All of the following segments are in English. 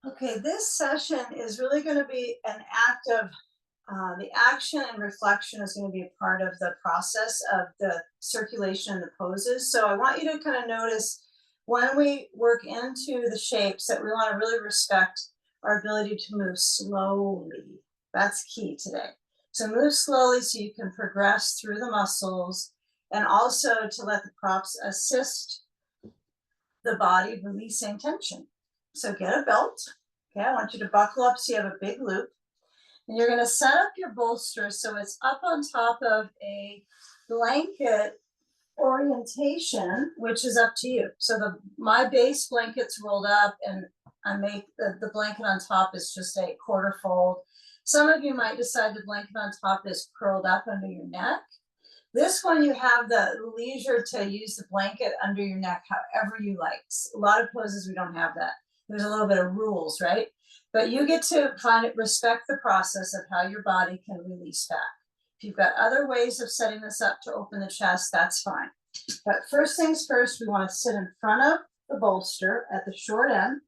Okay, this session is really going to be an act of the action and reflection is going to be a part of the process of the circulation and the poses. So I want you to kind of notice when we work into the shapes that we want to really respect our ability to move slowly. That's key today. So move slowly so you can progress through the muscles and also to let the props assist the body releasing tension. So get a belt. Okay, I want you to buckle up so you have a big loop. And you're going to set up your bolster so it's up on top of a blanket orientation, which is up to you. So my base blanket's rolled up, and I make the blanket on top is just a quarter fold. Some of you might decide the blanket on top is curled up under your neck. This one, you have the leisure to use the blanket under your neck however you like. A lot of poses, we don't have that. There's a little bit of rules, right? But you get to find it, respect the process of how your body can release back. If you've got other ways of setting this up to open the chest, that's fine. But first things first, we want to sit in front of the bolster at the short end.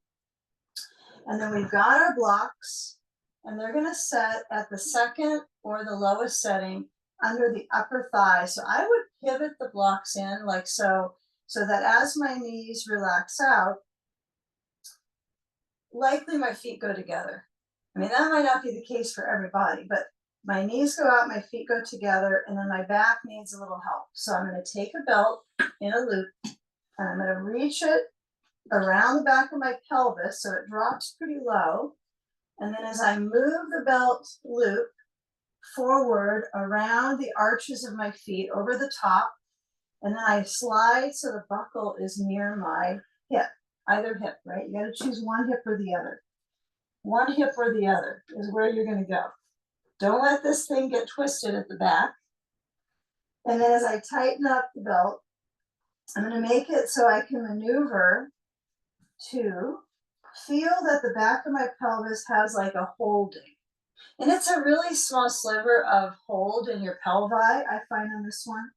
And then we've got our blocks, and they're going to set at the second or the lowest setting under the upper thigh. So I would pivot the blocks in like so, so that as my knees relax out, likely my feet go together. I mean, that might not be the case for everybody, but my knees go out, my feet go together, and then my back needs a little help. So I'm going to take a belt in a loop, and I'm going to reach it around the back of my pelvis so it drops pretty low. And then as I move the belt loop forward around the arches of my feet over the top, and then I slide so the buckle is near my hip, either hip, right? You got to choose one hip or the other. One hip or the other is where you're going to go. Don't let this thing get twisted at the back. And then as I tighten up the belt, I'm going to make it so I can maneuver to feel that the back of my pelvis has like a holding. And it's a really small sliver of hold in your pelvi, I find on this one.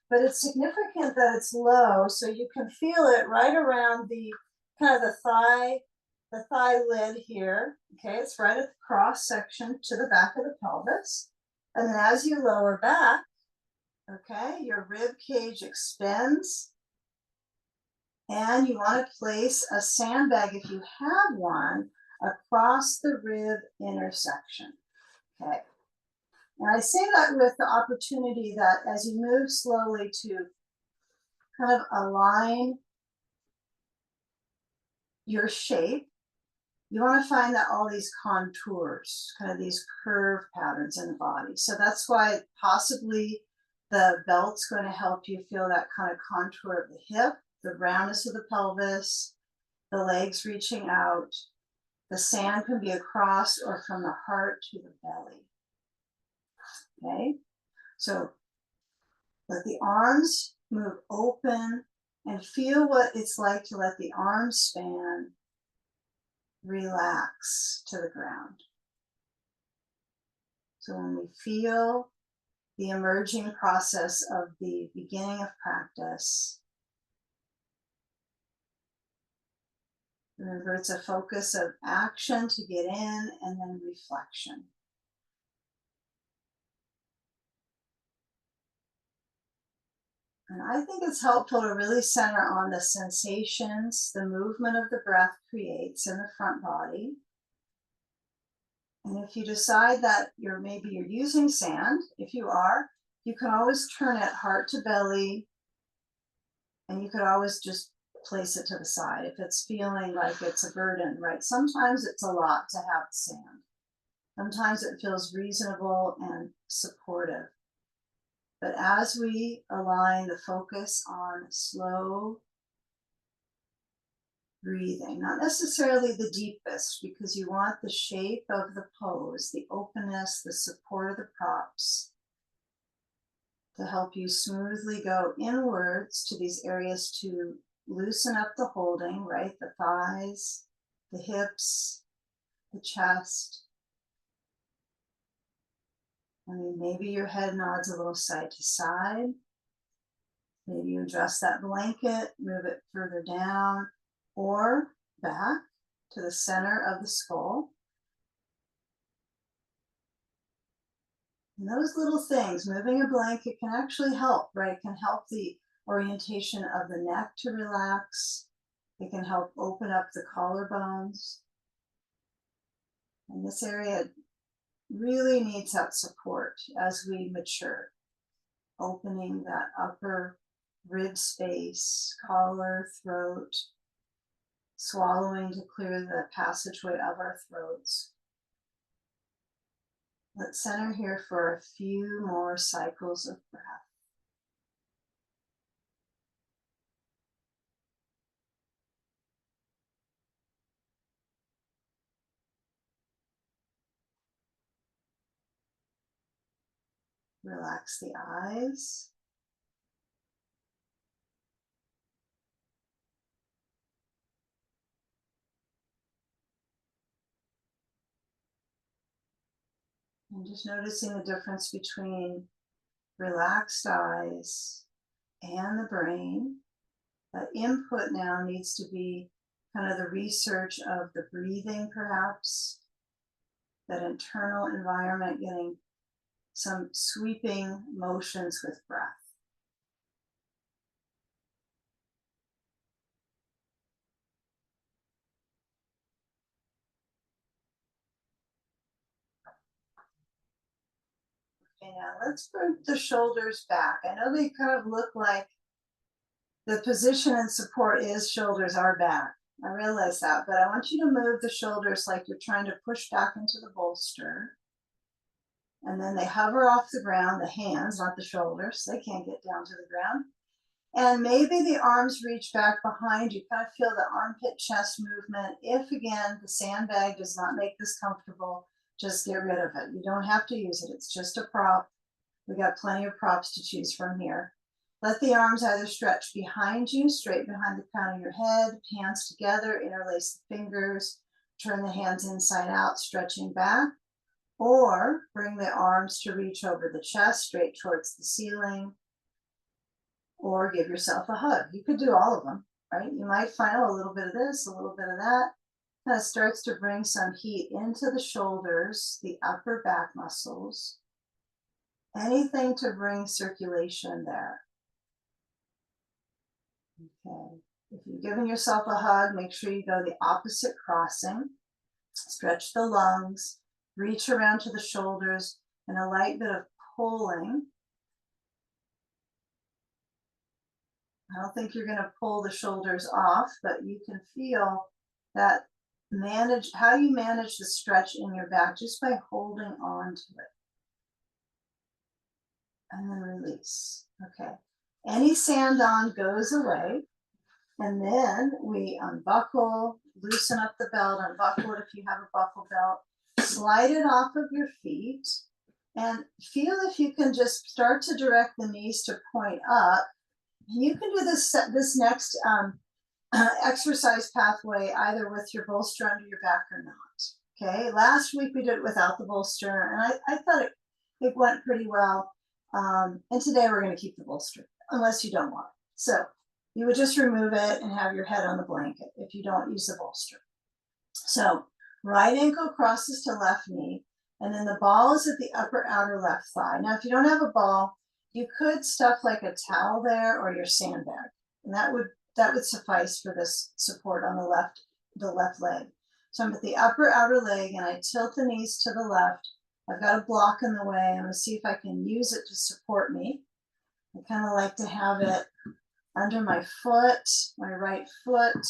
But it's significant that it's low, so you can feel it right around the kind of the thigh lid here. Okay, it's right at the cross section to the back of the pelvis. And then as you lower back, okay, your rib cage extends. And you want to place a sandbag, if you have one, across the rib intersection. Okay. And I say that with the opportunity that as you move slowly to kind of align your shape, you want to find that all these contours, kind of these curve patterns in the body. So that's why possibly the belt's going to help you feel that kind of contour of the hip, the roundness of the pelvis, the legs reaching out. The sand can be across or from the heart to the belly. Okay, so let the arms move open and feel what it's like to let the arms span relax to the ground. So when we feel the emerging process of the beginning of practice, remember it's a focus of action to get in and then reflection. And I think it's helpful to really center on the sensations the movement of the breath creates in the front body. And if you decide that maybe you're using sand, if you are, you can always turn it heart to belly, and you could always just place it to the side if it's feeling like it's a burden, right? Sometimes it's a lot to have sand. Sometimes it feels reasonable and supportive. But as we align the focus on slow breathing, not necessarily the deepest, because you want the shape of the pose, the openness, the support of the props to help you smoothly go inwards to these areas to loosen up the holding, right? The thighs, the hips, the chest. I mean, maybe your head nods a little side to side. Maybe you adjust that blanket, move it further down or back to the center of the skull. And those little things, moving a blanket can actually help, right? It can help the orientation of the neck to relax. It can help open up the collarbones. And this area really needs that support as we mature, opening that upper rib space, collar, throat, swallowing to clear the passageway of our throats. Let's center here for a few more cycles of breath. Relax the eyes. And just noticing the difference between relaxed eyes and the brain. That input now needs to be kind of the research of the breathing, perhaps, that internal environment, getting some sweeping motions with breath. Okay, now let's bring the shoulders back. I know they kind of look like the position and support is shoulders are back. I realize that, but I want you to move the shoulders like you're trying to push back into the bolster. And then they hover off the ground, the hands, not the shoulders. They can't get down to the ground. And maybe the arms reach back behind you. Kind of feel the armpit chest movement. If again, the sandbag does not make this comfortable, just get rid of it. You don't have to use it. It's just a prop. We got plenty of props to choose from here. Let the arms either stretch behind you, straight behind the crown of your head, hands together, interlace the fingers, turn the hands inside out, stretching back, or bring the arms to reach over the chest, straight towards the ceiling, or give yourself a hug. You could do all of them, right? You might find a little bit of this, a little bit of that. Kind of starts to bring some heat into the shoulders, the upper back muscles, anything to bring circulation there. Okay, if you're giving yourself a hug, make sure you go the opposite crossing. Stretch the lungs, reach around to the shoulders, and a light bit of pulling. I don't think you're going to pull the shoulders off, but you can feel that how you manage the stretch in your back just by holding on to it. And then release. Okay. Any sand on goes away. And then we unbuckle, loosen up the belt, unbuckle it if you have a buckle belt, slide it off of your feet, and feel if you can just start to direct the knees to point up. You can do this next exercise pathway either with your bolster under your back or not. Okay, last week we did it without the bolster, and I thought it went pretty well. And today we're going to keep the bolster, unless you don't want it. So you would just remove it and have your head on the blanket if you don't use the bolster. So right ankle crosses to left knee, and then the ball is at the upper outer left thigh. Now, if you don't have a ball, you could stuff like a towel there or your sandbag, and that would suffice for this support on the left leg. So I'm at the upper outer leg, and I tilt the knees to the left. I've got a block in the way. I'm going to see if I can use it to support me. I kind of like to have it under my foot, my right foot.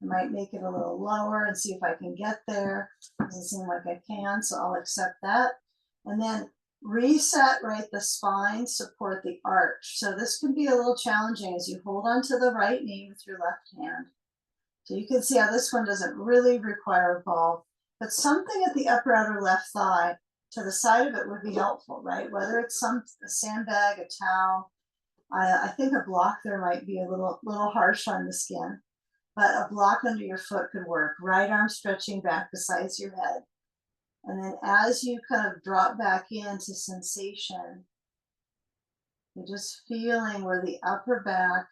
I might make it a little lower and see if I can get there. Doesn't seem like I can, so I'll accept that. And then reset right the spine, support the arch. So this can be a little challenging as you hold onto the right knee with your left hand. So you can see how this one doesn't really require a ball, but something at the upper outer left thigh to the side of it would be helpful, right? Whether it's a sandbag, a towel. I think a block there might be a little harsh on the skin, but a block under your foot could work. Right arm stretching back besides your head. And then as you kind of drop back into sensation, you're just feeling where the upper back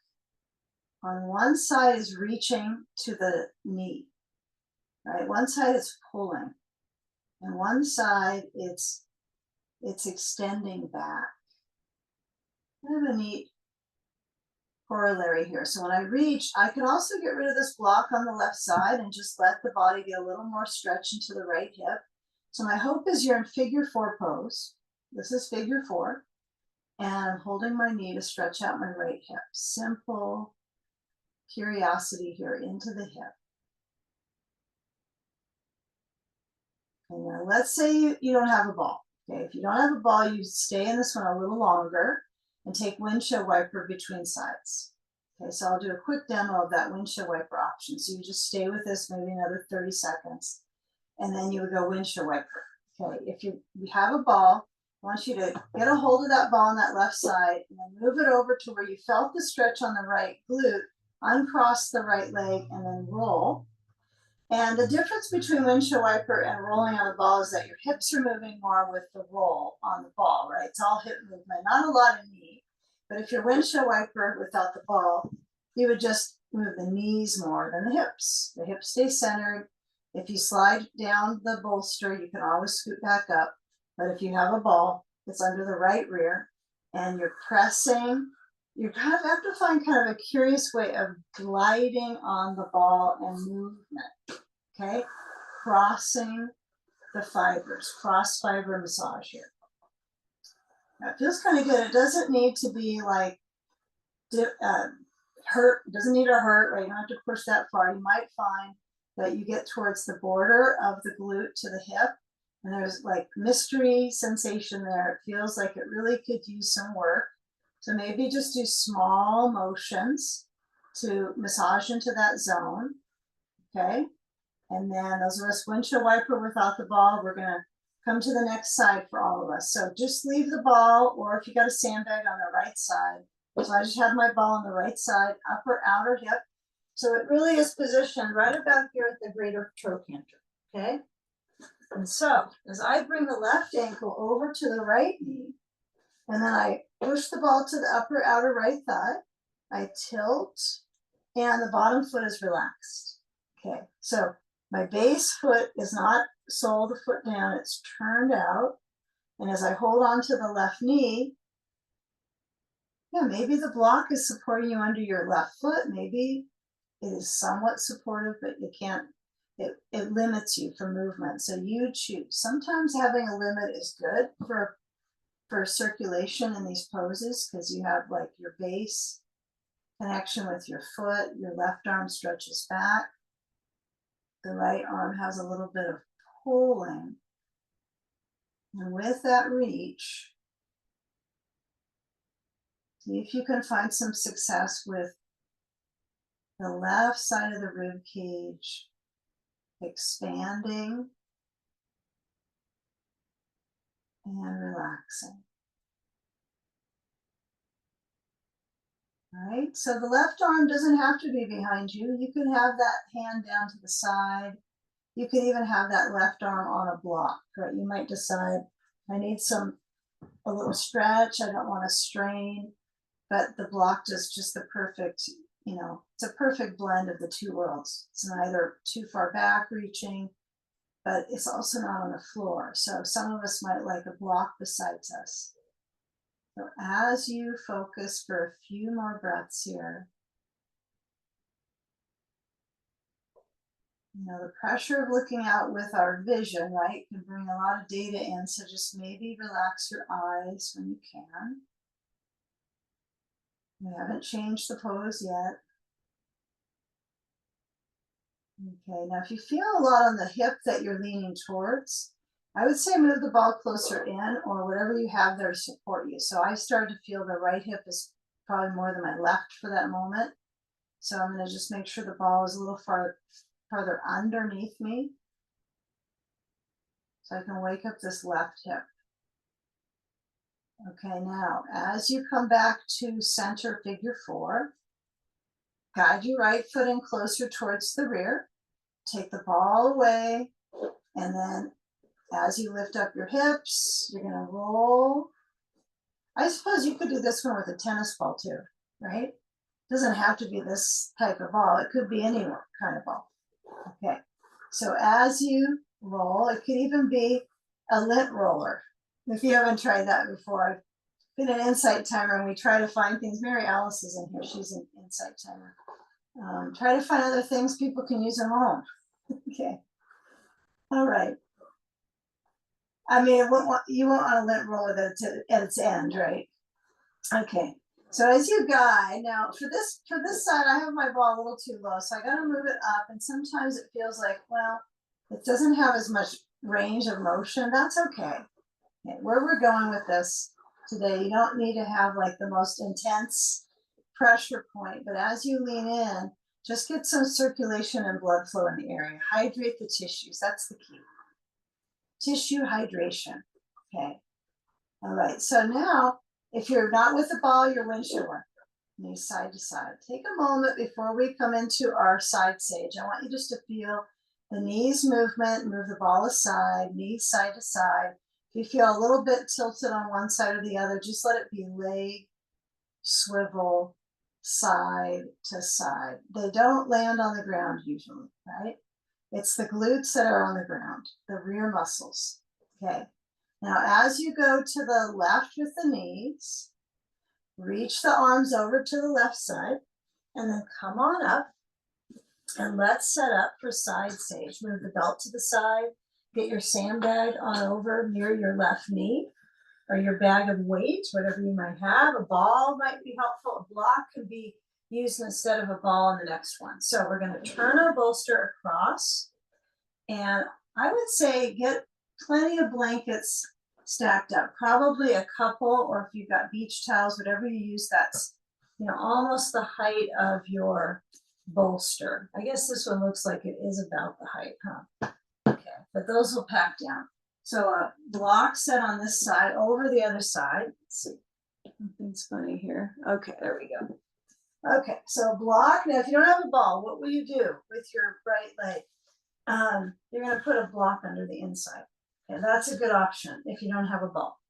on one side is reaching to the knee. right? One side it's pulling, and one side it's extending back. Kind of a neat corollary here. So when I reach, I can also get rid of this block on the left side and just let the body get a little more stretch into the right hip. So my hope is you're in figure 4 pose. This is figure 4. And I'm holding my knee to stretch out my right hip. Simple curiosity here into the hip. And now let's say you don't have a ball. Okay, if you don't have a ball, you stay in this one a little longer and take windshield wiper between sides. Okay, so I'll do a quick demo of that windshield wiper option. So you just stay with this maybe another 30 seconds, and then you would go windshield wiper. Okay, if you have a ball, I want you to get a hold of that ball on that left side and then move it over to where you felt the stretch on the right glute, uncross the right leg, and then roll. And the difference between windshield wiper and rolling on the ball is that your hips are moving more with the roll on the ball, right? It's all hip movement, not a lot of knee. But if you're windshield wiper without the ball, you would just move the knees more than the hips. The hips stay centered. If you slide down the bolster, you can always scoot back up. But if you have a ball, it's under the right rear and you're pressing, you kind of have to find kind of a curious way of gliding on the ball and movement, okay? Crossing the fibers, cross fiber massage here. Now, it feels kind of good. It doesn't need to be like hurt, it doesn't need to hurt, right? You don't have to push that far. You might find that you get towards the border of the glute to the hip, and there's like mystery sensation there. It feels like it really could use some work. So maybe just do small motions to massage into that zone, okay? And then those of us windshield wiper without the ball, we're gonna come to the next side for all of us. So just leave the ball, or if you got a sandbag on the right side. So I just have my ball on the right side, upper outer hip. So it really is positioned right about here at the greater trochanter, okay? And so as I bring the left ankle over to the right knee, and then I push the ball to the upper outer right thigh, I tilt, and the bottom foot is relaxed. Okay, so my base foot is not sole the foot down, it's turned out. And as I hold on to the left knee, yeah, maybe the block is supporting you under your left foot. Maybe it is somewhat supportive, but you can't, it limits you from movement. So you choose. Sometimes having a limit is good for circulation in these poses, because you have like your base connection with your foot, your left arm stretches back, the right arm has a little bit of pulling, and with that reach, see if you can find some success with the left side of the rib cage expanding and relaxing. All right, so the left arm doesn't have to be behind you. You can have that hand down to the side. You could even have that left arm on a block, right? You might decide, I need a little stretch, I don't want to strain, but the block does just the perfect, it's a perfect blend of the two worlds. It's neither too far back reaching, but it's also not on the floor. So some of us might like a block besides us. So as you focus for a few more breaths here, the pressure of looking out with our vision, right, can bring a lot of data in. So just maybe relax your eyes when you can. We haven't changed the pose yet. Okay, now if you feel a lot on the hip that you're leaning towards, I would say move the ball closer in, or whatever you have there to support you. So I started to feel the right hip is probably more than my left for that moment. So I'm going to just make sure the ball is a little farther underneath me, so I can wake up this left hip. Okay, now as you come back to center figure 4, guide your right foot in closer towards the rear, take the ball away, and then as you lift up your hips, you're going to roll. I suppose you could do this one with a tennis ball too, right? It doesn't have to be this type of ball. It could be any kind of ball. Okay. So as you roll, it could even be a lint roller. If you haven't tried that before, I've been an insight timer and we try to find things. Mary Alice is in here, she's an insight timer. Try to find other things people can use at home. Okay. All right. I mean, you won't want a lint roller that's at its end, right? Okay. So as you guide, now for this side, I have my ball a little too low, so I got to move it up. And sometimes it feels like, well, it doesn't have as much range of motion. That's okay. Okay, where we're going with this today, you don't need to have like the most intense pressure point, but as you lean in, just get some circulation and blood flow in the area. Hydrate the tissues. That's the key. Tissue hydration. Okay. All right. So now, if you're not with the ball, you're windshield work. Knees side to side. Take a moment before we come into our side sage. I want you just to feel the knees movement, move the ball aside, knees side to side. If you feel a little bit tilted on one side or the other, just let it be leg, swivel, side to side. They don't land on the ground usually, right? It's the glutes that are on the ground, the rear muscles. Okay. Now, as you go to the left with the knees, reach the arms over to the left side, and then come on up, and let's set up for side sage. Move the belt to the side, get your sandbag on over near your left knee, or your bag of weights, whatever you might have. A ball might be helpful. A block could be used instead of a ball in the next one. So we're going to turn our bolster across, and I would say get plenty of blankets stacked up, probably a couple, or if you've got beach towels, whatever you use, that's, you know, almost the height of your bolster. I guess this one looks like it is about the height, huh? Okay, but those will pack down. So a block set on this side over the other side. Let's see, something's funny here. Okay, there we go. Okay, so block. Now, if you don't have a ball, what will you do with your right leg? You're going to put a block under the inside. Okay, that's a good option if you don't have a ball.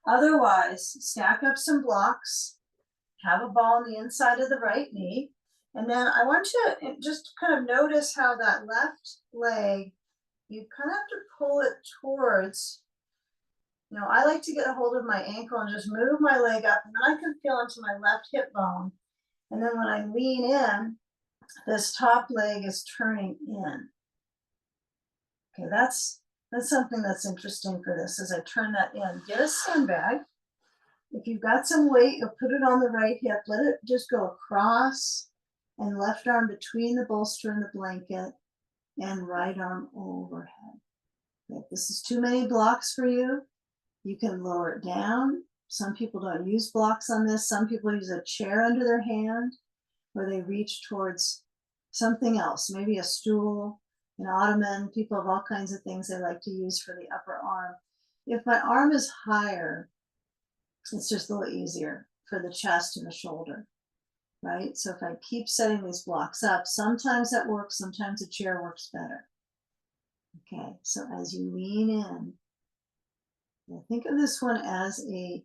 Otherwise, stack up some blocks, have a ball on the inside of the right knee, and then I want you to just kind of notice how that left leg, you kind of have to pull it towards, you know, I like to get a hold of my ankle and just move my leg up, and then I can feel into my left hip bone. And then when I lean in, this top leg is turning in. Okay, that's something that's interesting for this as I turn that in. Get a sandbag. If you've got some weight, you'll put it on the right hip. Let it just go across, and left arm between the bolster and the blanket, and right arm overhead. If this is too many blocks for you, you can lower it down. Some people don't use blocks on this. Some people use a chair under their hand where they reach towards something else, maybe a stool, an ottoman. People have all kinds of things they like to use for the upper arm. If my arm is higher, it's just a little easier for the chest and the shoulder, right? So if I keep setting these blocks up, sometimes that works, sometimes a chair works better. Okay, so as you lean in, think of this one as a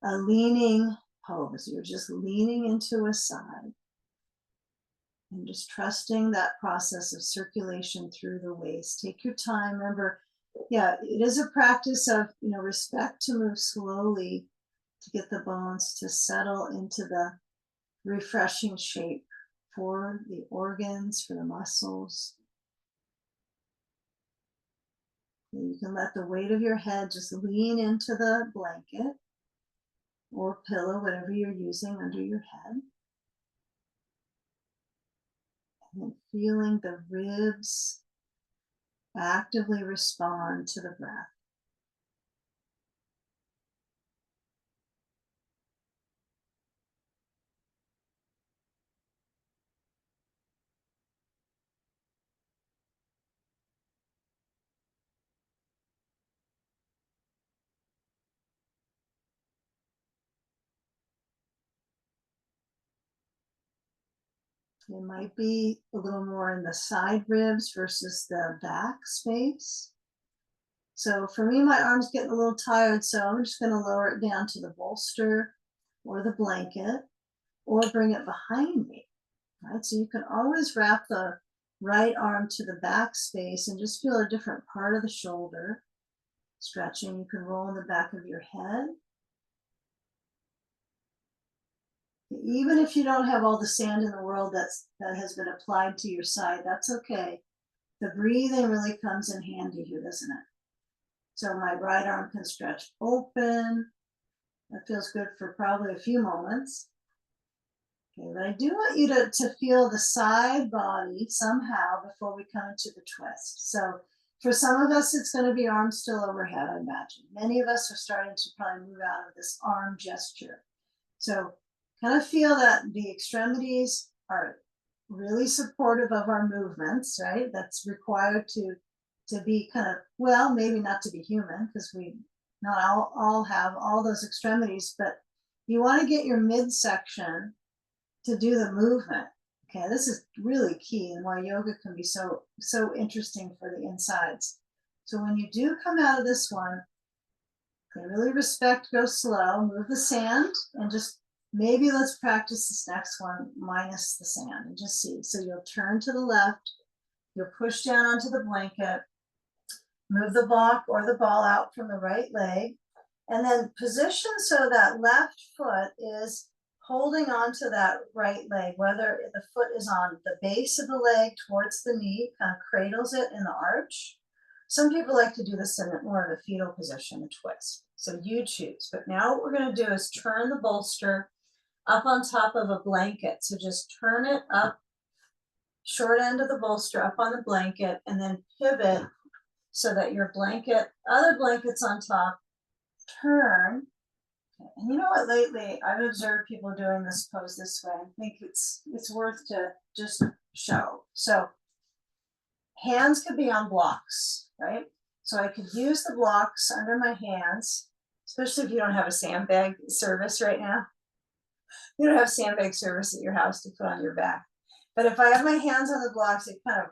leaning pose. You're just leaning into a side and just trusting that process of circulation through the waist. Take your time. Remember, yeah, it is a practice of, you know, respect to move slowly to get the bones to settle into the refreshing shape for the organs, for the muscles. And you can let the weight of your head just lean into the blanket or pillow, whatever you're using under your head. And then feeling the ribs actively respond to the breath. It might be a little more in the side ribs versus the back space. So for me, my arm's getting a little tired, so I'm just going to lower it down to the bolster or the blanket, or bring it behind me, right? So you can always wrap the right arm to the back space and just feel a different part of the shoulder. Stretching, you can roll in the back of your head. Even if you don't have all the sand in the world that has been applied to your side, that's okay. The breathing really comes in handy here, doesn't it? So my right arm can stretch open. That feels good for probably a few moments. Okay, but I do want you to feel the side body somehow before we come into the twist. So for some of us, it's going to be arms still overhead, I imagine. Many of us are starting to probably move out of this arm gesture. So kind of feel that the extremities are really supportive of our movements, right? That's required to be kind of, well, maybe not to be human, because we not all have all those extremities, but you want to get your midsection to do the movement. Okay, this is really key and why yoga can be so interesting for the insides. So when you do come out of this one, okay, really respect, go slow, move the sand, and just maybe let's practice this next one minus the sand and just see. So you'll turn to the left, you'll push down onto the blanket, move the block or the ball out from the right leg, and then position so that left foot is holding onto that right leg, whether the foot is on the base of the leg towards the knee, kind of cradles it in the arch. Some people like to do this in more of a fetal position, a twist. So you choose. But now what we're going to do is turn the bolster up on top of a blanket. So just turn it up, short end of the bolster up on the blanket, and then pivot so that your blanket, other blankets on top, turn. And you know what, lately I've observed people doing this pose this way. I think it's worth to just show. So hands could be on blocks, right? So I could use the blocks under my hands, especially if you don't have a sandbag service right now. You don't have sandbag service at your house to put on your back. But if I have my hands on the blocks, it kind of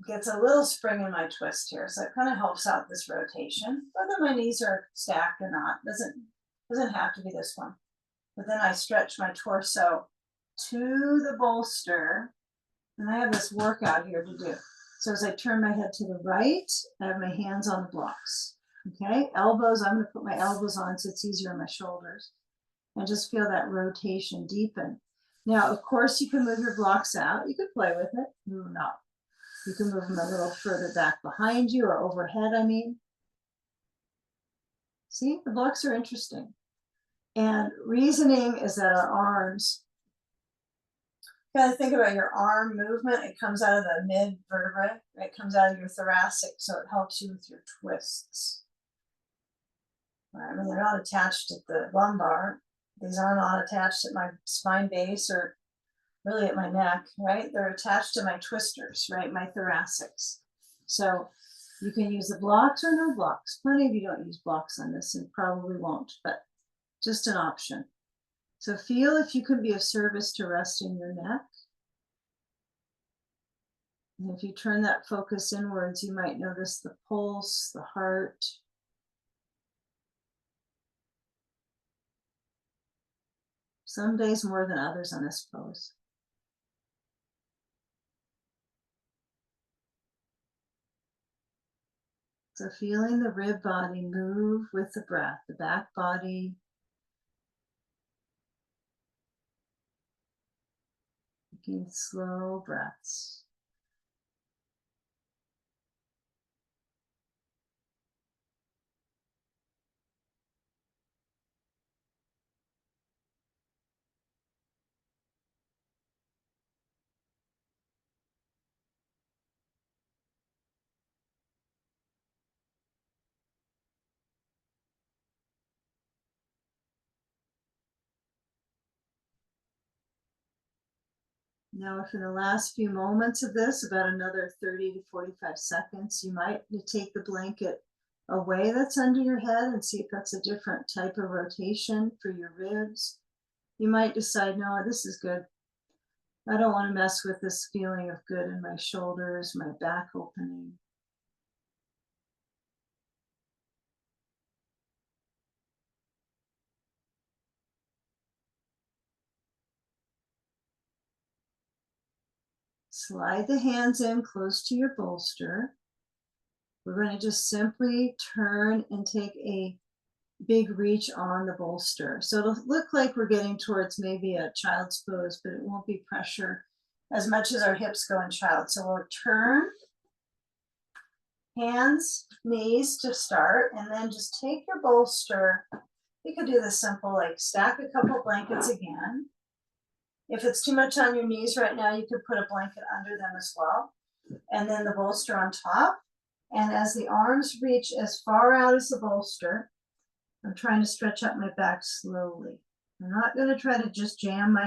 gets a little spring in my twist here. So it kind of helps out this rotation. Whether my knees are stacked or not, doesn't have to be this one. But then I stretch my torso to the bolster, and I have this workout here to do. So as I turn my head to the right, I have my hands on the blocks. Okay, elbows, I'm going to put my elbows on so it's easier on my shoulders. And just feel that rotation deepen. Now, of course, you can move your blocks out. You could play with it. Move them out. You can move them a little further back behind you or overhead, I mean. See, the blocks are interesting. And reasoning is that our arms, you gotta think about your arm movement. It comes out of the mid vertebrae. It comes out of your thoracic, so it helps you with your twists. Right? I mean, they're not attached at the lumbar. These are not attached at my spine base or really at my neck, right? They're attached to my twisters, right? My thoracics. So you can use the blocks or no blocks. Plenty of you don't use blocks on this and probably won't, but just an option. So feel if you can be of service to resting your neck. And if you turn that focus inwards, you might notice the pulse, the heart. Some days more than others on this pose. So feeling the rib body move with the breath, the back body. Taking slow breaths. Now, if in the last few moments of this, about another 30 to 45 seconds, you might take the blanket away that's under your head and see if that's a different type of rotation for your ribs. You might decide, no, this is good. I don't want to mess with this feeling of good in my shoulders, my back opening. Slide the hands in close to your bolster. We're going to just simply turn and take a big reach on the bolster. So it'll look like we're getting towards maybe a child's pose, but it won't be pressure as much as our hips go in child. So we'll turn, hands, knees to start, and then just take your bolster. You could do this simple, like stack a couple blankets again. If it's too much on your knees right now, you could put a blanket under them as well. And then the bolster on top. And as the arms reach as far out as the bolster, I'm trying to stretch up my back slowly. I'm not going to try to just jam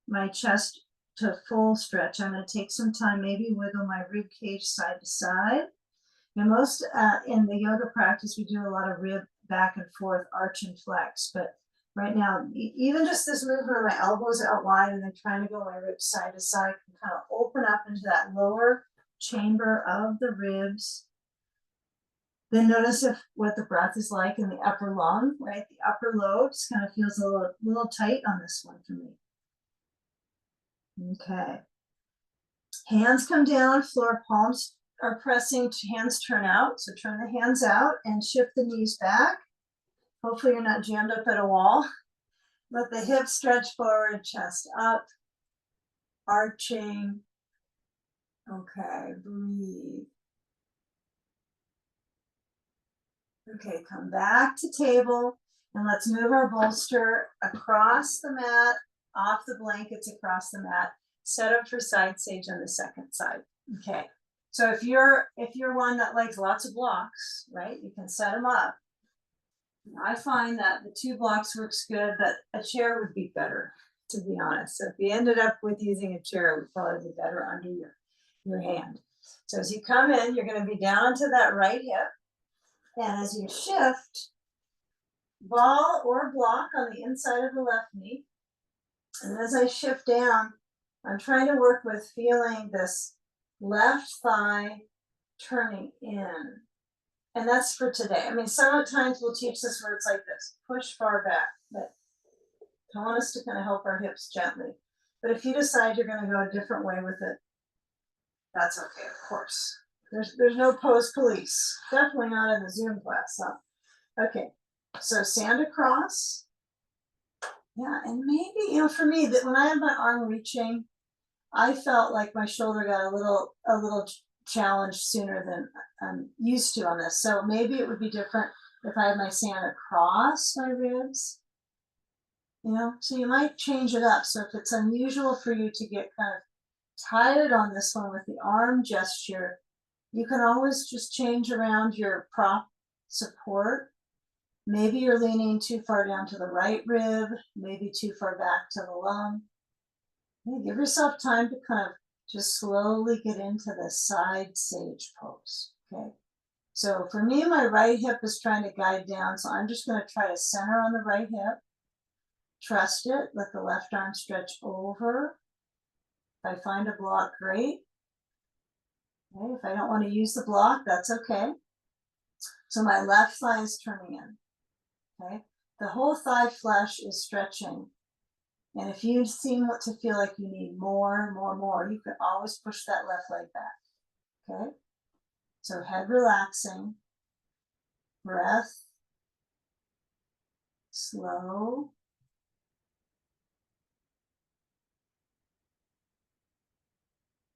my chest to full stretch. I'm going to take some time, maybe wiggle my rib cage side to side. And most in the yoga practice, we do a lot of rib back and forth, arch and flex. But right now, even just this movement of my elbows out wide and then trying to go my ribs side to side can kind of open up into that lower chamber of the ribs. Then notice what the breath is like in the upper lung, right? The upper lobes kind of feels a little tight on this one for me. Okay. Hands come down, floor, palms are pressing, hands turn out. So turn the hands out and shift the knees back. Hopefully you're not jammed up at a wall. Let the hips stretch forward, chest up, arching. Okay, breathe. Okay, come back to table and let's move our bolster across the mat, off the blankets across the mat, set up for side sage on the second side. Okay, so if you're one that likes lots of blocks, right, you can set them up. I find that the 2 blocks works good, but a chair would be better, to be honest. So if you ended up with using a chair, it would probably be better under your hand. So as you come in, you're going to be down to that right hip. And as you shift, ball or block on the inside of the left knee. And as I shift down, I'm trying to work with feeling this left thigh turning in. And that's for today. I mean, sometimes we'll teach this where it's like this, push far back, but I want us to kind of help our hips gently. But if you decide you're going to go a different way with it, that's okay, of course. There's no pose police. Definitely not in the Zoom class, huh? Okay, so stand across. Yeah, and maybe, for me, that when I had my arm reaching, I felt like my shoulder got a little challenged sooner than I'm used to on this. So maybe it would be different if I had my sand across my ribs. So you might change it up. So if it's unusual for you to get kind of tired on this one with the arm gesture, you can always just change around your prop support. Maybe you're leaning too far down to the right rib, maybe too far back to the lung. Give yourself time to kind of just slowly get into the side sage pose, okay? So for me, my right hip is trying to guide down, so I'm just going to try to center on the right hip. Trust it, let the left arm stretch over. If I find a block, great. Okay, if I don't want to use the block, that's okay. So my left thigh is turning in, okay? The whole thigh flesh is stretching. And if you seem to feel like you need more, you can always push that left leg back, okay? So head relaxing, breath, slow.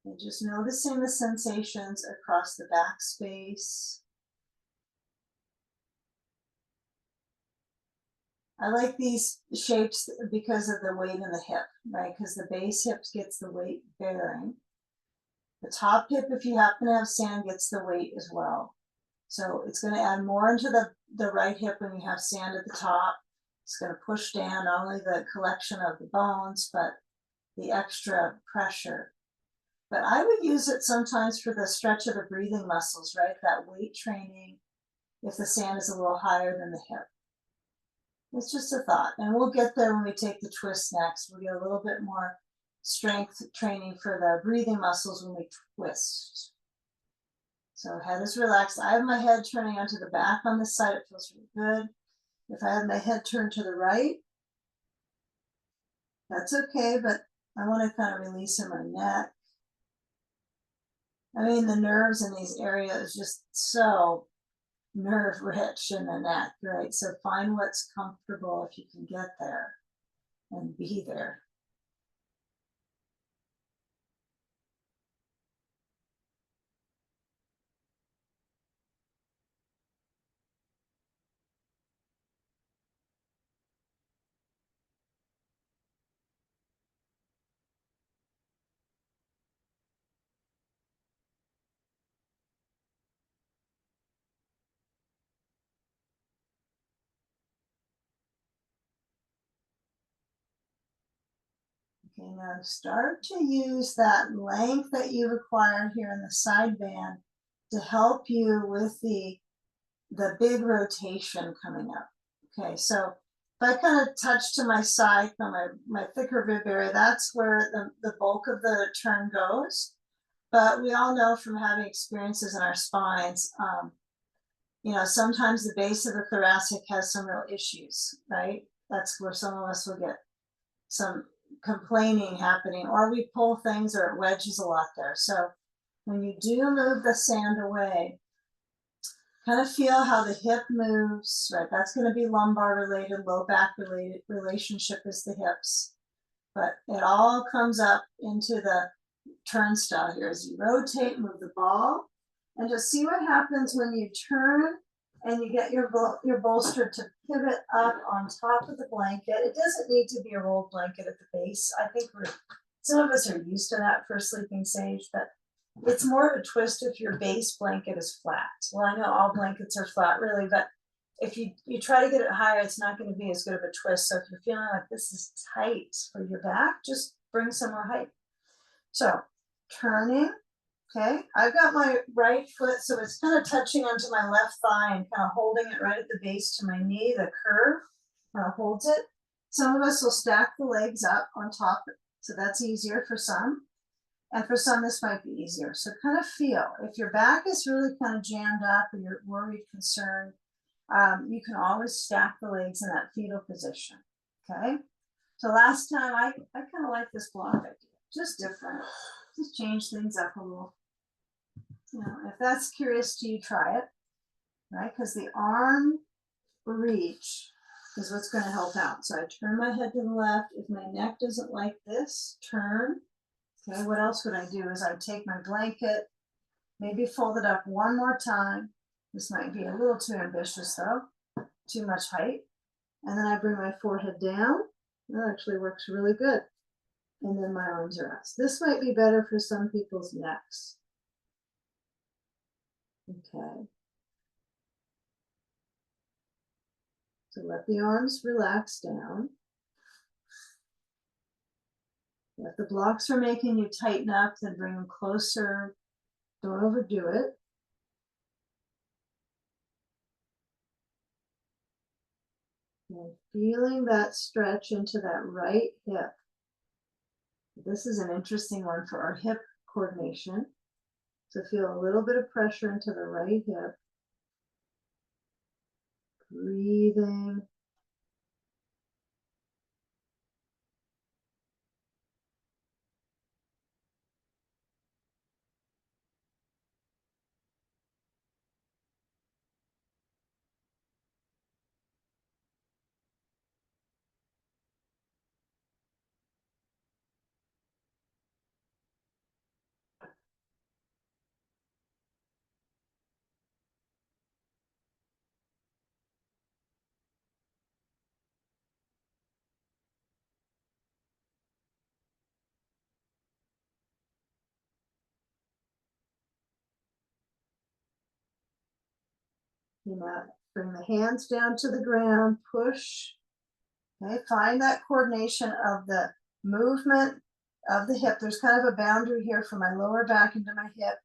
And just noticing the sensations across the back space. I like these shapes because of the weight in the hip, right? Because the base hip gets the weight bearing. The top hip, if you happen to have sand, gets the weight as well. So it's going to add more into the right hip when you have sand at the top. It's going to push down not only the collection of the bones, but the extra pressure. But I would use it sometimes for the stretch of the breathing muscles, right? That weight training, if the sand is a little higher than the hip. It's just a thought. And we'll get there when we take the twist next. We'll get a little bit more strength training for the breathing muscles when we twist. So head is relaxed. I have my head turning onto the back on this side. It feels really good. If I have my head turned to the right, that's okay, but I want to kind of release in my neck. I mean, the nerves in these areas just so nerve rich in the neck, right? So find what's comfortable if you can get there and be there. Okay, now start to use that length that you've acquired here in the side band to help you with the big rotation coming up. Okay, so if I kind of touch to my side from my thicker rib area, that's where the bulk of the turn goes. But we all know from having experiences in our spines, sometimes the base of the thoracic has some real issues, right? That's where some of us will get some complaining happening, or we pull things or it wedges a lot there. So when you do move the sand away, kind of feel how the hip moves, right? That's going to be lumbar related, low back related relationship is the hips. But it all comes up into the turnstile here as you rotate, move the ball, and just see what happens when you turn and you get your bolster to pivot up on top of the blanket. It doesn't need to be a rolled blanket at the base. I think some of us are used to that for sleeping sage, but it's more of a twist if your base blanket is flat. Well, I know all blankets are flat really, but if you try to get it higher, it's not going to be as good of a twist. So if you're feeling like this is tight for your back, just bring some more height. So turning, okay, I've got my right foot, so it's kind of touching onto my left thigh and kind of holding it right at the base to my knee, the curve kind of holds it. Some of us will stack the legs up on top, so that's easier for some. And for some, this might be easier. So kind of feel, if your back is really kind of jammed up or you're worried, concerned, you can always stack the legs in that fetal position, okay? So last time, I kind of like this block idea, just different, just change things up a little. If that's curious to you, try it, right? Because the arm reach is what's going to help out. So I turn my head to the left. If my neck doesn't like this, turn. Okay, what else would I do is I'd take my blanket, maybe fold it up one more time. This might be a little too ambitious though, too much height. And then I bring my forehead down. That actually works really good. And then my arms are out. This might be better for some people's necks. Okay. So let the arms relax down. If the blocks are making you tighten up, then bring them closer. Don't overdo it. And feeling that stretch into that right hip. This is an interesting one for our hip coordination. So feel a little bit of pressure into the right hip. Breathing. Bring the hands down to the ground, push. Okay, find that coordination of the movement of the hip. There's kind of a boundary here from my lower back into my hip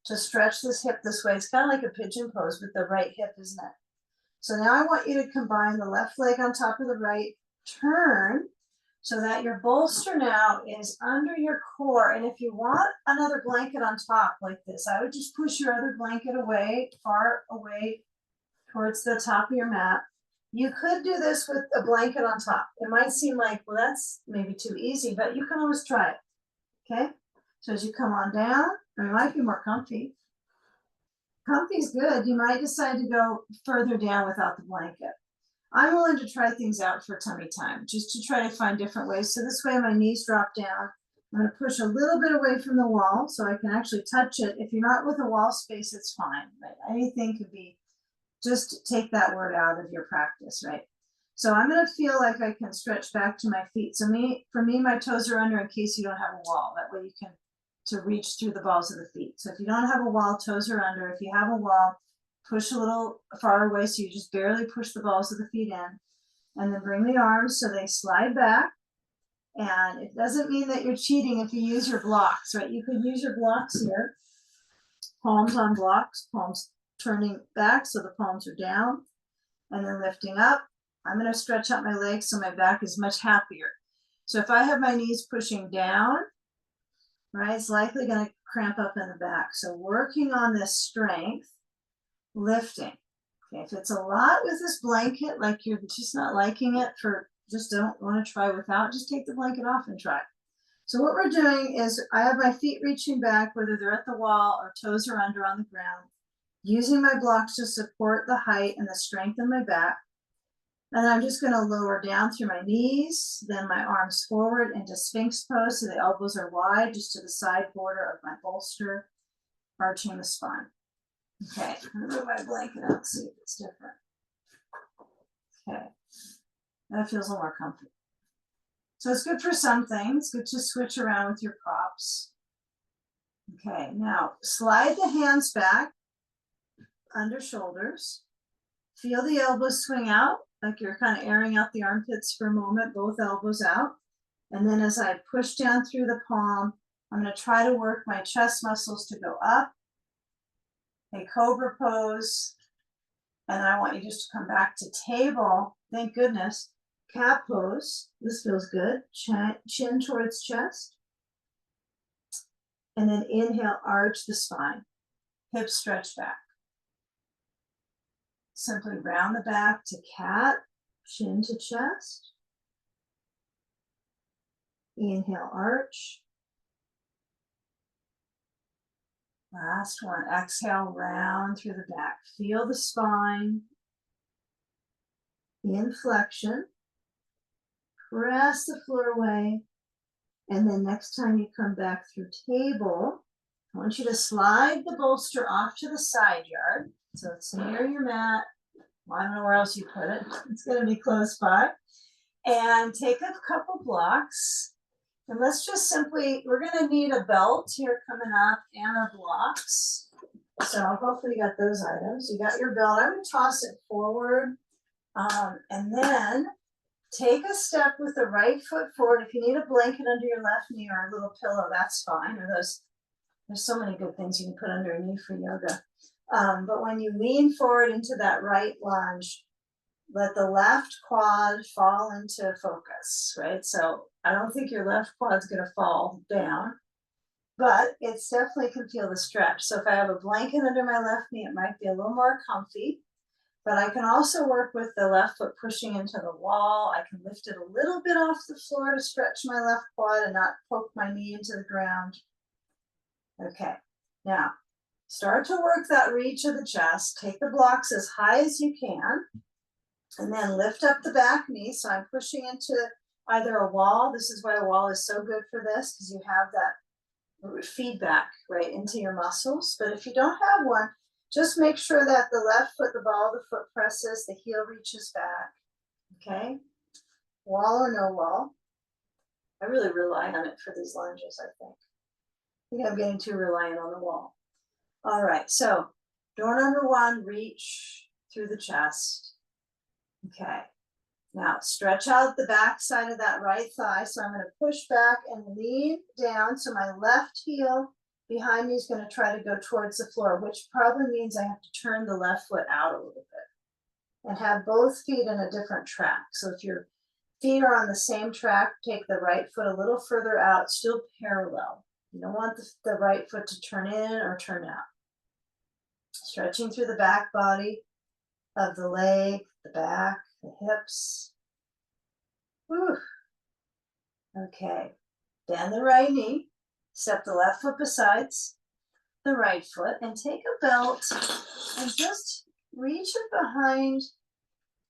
to stretch this hip this way. It's kind of like a pigeon pose with the right hip, isn't it? So now I want you to combine the left leg on top of the right, turn so that your bolster now is under your core. And if you want another blanket on top like this, I would just push your other blanket away, far away towards the top of your mat. You could do this with a blanket on top. It might seem like, well, that's maybe too easy, but you can always try it, okay? So as you come on down, It might be more comfy. Comfy's good. You might decide to go further down without the blanket. I'm willing to try things out for tummy time, just to try to find different ways. So this way my knees drop down. I'm going to push a little bit away from the wall so I can actually touch it. If you're not with a wall space, it's fine. Right? Anything could be, just take that word out of your practice, right? So I'm going to feel like I can stretch back to my feet. So for me, my toes are under in case you don't have a wall. That way you can to reach through the balls of the feet. So if you don't have a wall, toes are under. If you have a wall, push a little far away so you just barely push the balls of the feet in. And then bring the arms so they slide back. And it doesn't mean that you're cheating if you use your blocks, right? You could use your blocks here. Palms on blocks, palms turning back so the palms are down. And then lifting up. I'm going to stretch out my legs so my back is much happier. So if I have my knees pushing down, right, it's likely going to cramp up in the back. So working on this strength, lifting. Okay, if it's a lot with this blanket, like you're just not liking it, just don't want to try without, just take the blanket off and try. So what we're doing is I have my feet reaching back, whether they're at the wall or toes are under on the ground, using my blocks to support the height and the strength in my back. And I'm just going to lower down through my knees, then my arms forward into Sphinx pose so the elbows are wide, just to the side border of my bolster, arching the spine. Okay, I'm going to move my blanket out and see if it's different. Okay, that feels a little more comfy. So it's good for some things, good to switch around with your props. Okay, now slide the hands back under shoulders. Feel the elbows swing out, like you're kind of airing out the armpits for a moment, both elbows out. And then as I push down through the palm, I'm going to try to work my chest muscles to go up. A cobra pose. And then I want you just to come back to table. Thank goodness. Cat pose. This feels good. Chin towards chest. And then inhale, arch the spine. Hips stretch back. Simply round the back to cat, chin to chest. Inhale, arch. Last one, exhale, round through the back. Feel the spine. Inflection. Press the floor away. And then next time you come back through table, I want you to slide the bolster off to the side yard. So it's near your mat. I don't know where else you put it. It's going to be close by. And take a couple blocks. And let's just simply, we're going to need a belt here coming up and our blocks. So hopefully you got those items. You got your belt. I'm going to toss it forward. And then take a step with the right foot forward. If you need a blanket under your left knee or a little pillow, that's fine. Or there's so many good things you can put under a knee for yoga. But when you lean forward into that right lunge, let the left quad fall into focus, right? So I don't think your left quad's going to fall down, but it's definitely can feel the stretch. So if I have a blanket under my left knee, it might be a little more comfy, but I can also work with the left foot pushing into the wall. I can lift it a little bit off the floor to stretch my left quad and not poke my knee into the ground. Okay, now start to work that reach of the chest. Take the blocks as high as you can. And then lift up the back knee. So I'm pushing into either a wall. This is why a wall is so good for this, because you have that feedback right into your muscles. But if you don't have one, just make sure that the left foot, the ball of the foot presses, the heel reaches back. Okay? Wall or no wall. I really rely on it for these lunges, I think I'm getting too reliant on the wall. All right, so door number one, reach through the chest. Okay, now stretch out the back side of that right thigh. So I'm going to push back and lean down. So my left heel behind me is going to try to go towards the floor, which probably means I have to turn the left foot out a little bit and have both feet in a different track. So if your feet are on the same track, take the right foot a little further out, still parallel. You don't want the right foot to turn in or turn out. Stretching through the back body of the leg, the back, the hips. Whew. Okay, bend the right knee, step the left foot besides, the right foot and take a belt and just reach it behind,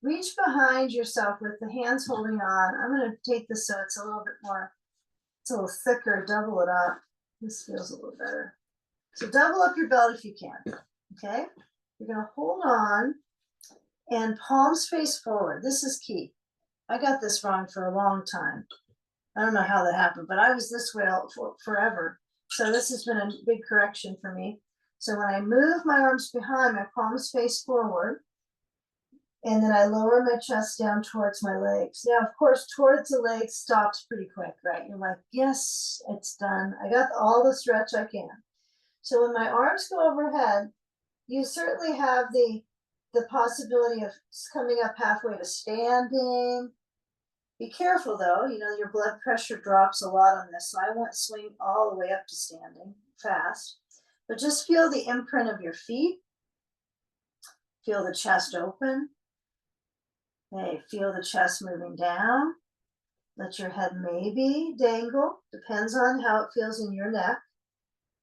reach behind yourself with the hands holding on. I'm going to take this so it's a little bit more, it's a little thicker, double it up. This feels a little better. So double up your belt if you can, okay? You're going to hold on and palms face forward. This is key. I got this wrong for a long time. I don't know how that happened, but I was this way for forever. So this has been a big correction for me. So when I move my arms behind, my palms face forward, and then I lower my chest down towards my legs. Now, of course, towards the legs stops pretty quick, right? You're like, yes, it's done. I got all the stretch I can. So when my arms go overhead, you certainly have the possibility of coming up halfway to standing. Be careful though, you know, your blood pressure drops a lot on this, so I won't swing all the way up to standing fast, but just feel the imprint of your feet. Feel the chest open. Okay, feel the chest moving down. Let your head maybe dangle, depends on how it feels in your neck.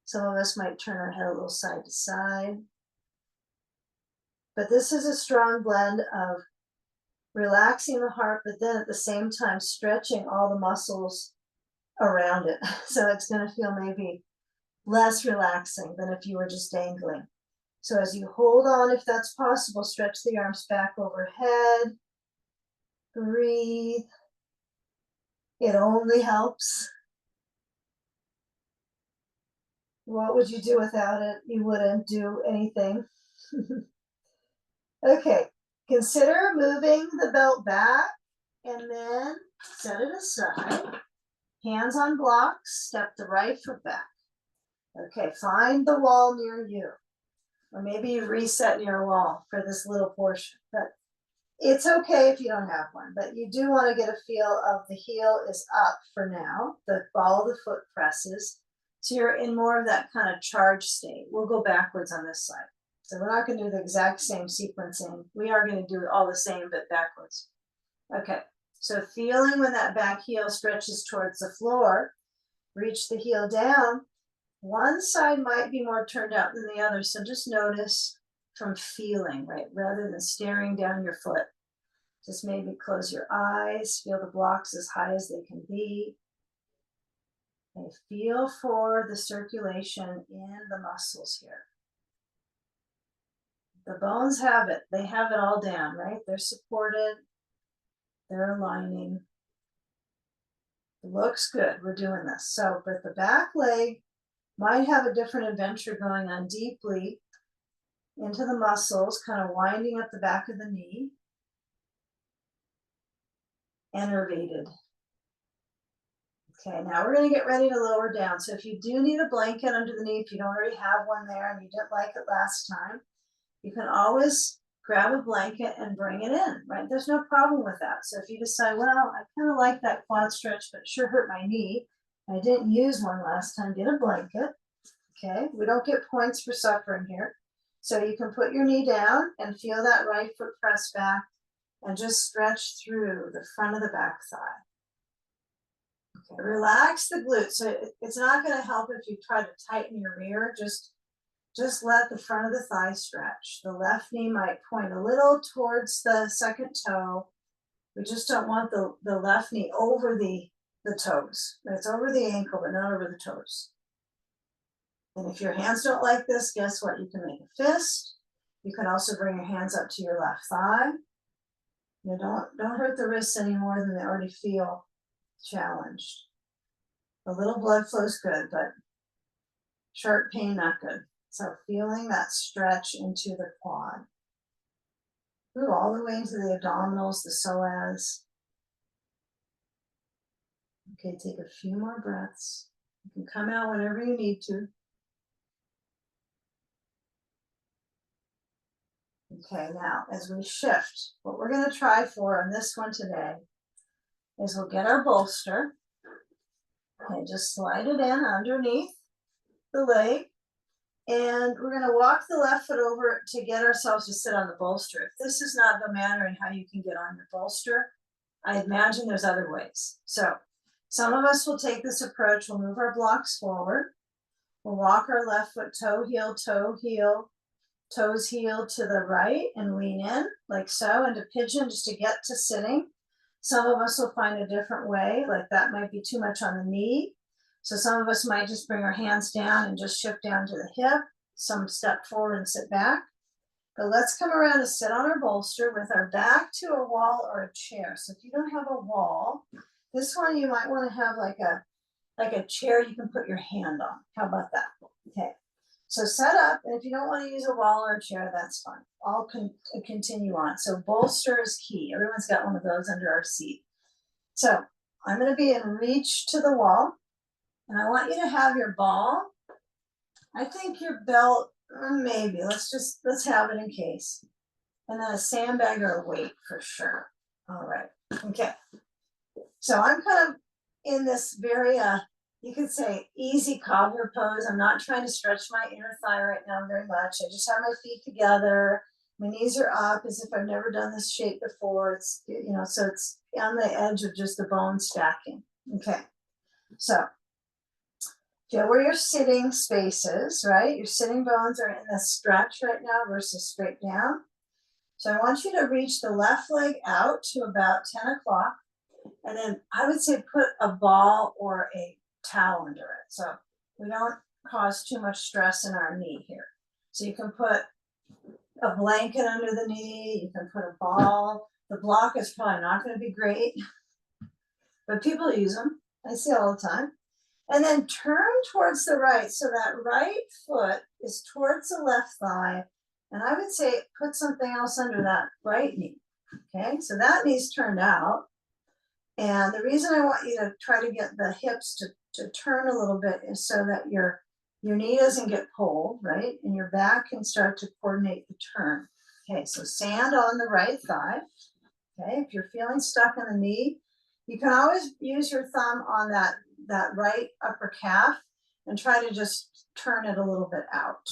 Some of us might turn our head a little side to side. But this is a strong blend of relaxing the heart, but then at the same time stretching all the muscles around it. So it's going to feel maybe less relaxing than if you were just dangling. So as you hold on, if that's possible, stretch the arms back overhead. Breathe. It only helps. What would you do without it? You wouldn't do anything. Okay, consider moving the belt back and then set it aside. Hands on blocks, step the right foot back. Okay, find the wall near you. Or maybe you reset near a wall for this little portion. But it's okay if you don't have one, but you do want to get a feel of the heel is up for now. The ball of the foot presses. So you're in more of that kind of charge state. We'll go backwards on this side. So we're not going to do the exact same sequencing. We are going to do all the same, but backwards. Okay, so feeling when that back heel stretches towards the floor, reach the heel down. One side might be more turned out than the other, so just notice from feeling, right, rather than staring down your foot. Just maybe close your eyes, feel the blocks as high as they can be. And feel for the circulation in the muscles here. The bones have it. They have it all down, right? They're supported. They're aligning. It looks good. We're doing this. So, but the back leg might have a different adventure going on deeply into the muscles, kind of winding up the back of the knee. Innervated. Okay, now we're going to get ready to lower down. So if you do need a blanket under the knee, if you don't already have one there and you didn't like it last time, you can always grab a blanket and bring it in, right? There's no problem with that. So if you decide, well, I kind of like that quad stretch, but it sure hurt my knee. I didn't use one last time, get a blanket. Okay, we don't get points for suffering here. So you can put your knee down and feel that right foot press back and just stretch through the front of the back thigh. Okay, relax the glutes. So it's not going to help if you try to tighten your rear. Just let the front of the thigh stretch. The left knee might point a little towards the second toe. We just don't want the left knee over the toes. It's over the ankle, but not over the toes. And if your hands don't like this, guess what? You can make a fist. You can also bring your hands up to your left thigh. You know, don't hurt the wrists any more than they already feel challenged. A little blood flow is good, but sharp pain, not good. So feeling that stretch into the quad. Ooh, all the way into the abdominals, the psoas. Okay, take a few more breaths. You can come out whenever you need to. Okay, now as we shift, what we're going to try for on this one today is we'll get our bolster. Okay, just slide it in underneath the leg. And we're going to walk the left foot over to get ourselves to sit on the bolster. If this is not the manner in how you can get on your bolster, I imagine there's other ways. So some of us will take this approach. We'll move our blocks forward. We'll walk our left foot toe heel, toes heel to the right and lean in like so into pigeon just to get to sitting. Some of us will find a different way, like that might be too much on the knee. So some of us might just bring our hands down and just shift down to the hip, some step forward and sit back. But let's come around and sit on our bolster with our back to a wall or a chair. So if you don't have a wall, this one you might want to have like a chair you can put your hand on. How about that? Okay. So set up, and if you don't want to use a wall or a chair, that's fine. I'll continue on. So bolster is key. Everyone's got one of those under our seat. So I'm going to be in reach to the wall, and I want you to have your ball. I think your belt, maybe, let's have it in case. And then a sandbag or a weight for sure. All right, okay. So I'm kind of in this very, you could say easy cobbler pose. I'm not trying to stretch my inner thigh right now very much. I just have my feet together. My knees are up as if I've never done this shape before. It's, so it's on the edge of just the bone stacking. Okay, so feel where your sitting space is, right? Your sitting bones are in the stretch right now versus straight down. So I want you to reach the left leg out to about 10 o'clock. And then I would say put a ball or a towel under it. So we don't cause too much stress in our knee here. So you can put a blanket under the knee, you can put a ball. The block is probably not going to be great, but people use them. I see all the time. And then turn towards the right. So that right foot is towards the left thigh. And I would say put something else under that right knee. Okay, so that knee's turned out. And the reason I want you to try to get the hips to turn a little bit is so that your knee doesn't get pulled, right? And your back can start to coordinate the turn. Okay, so sand on the right thigh. Okay, if you're feeling stuck in the knee, you can always use your thumb on that right upper calf and try to just turn it a little bit out.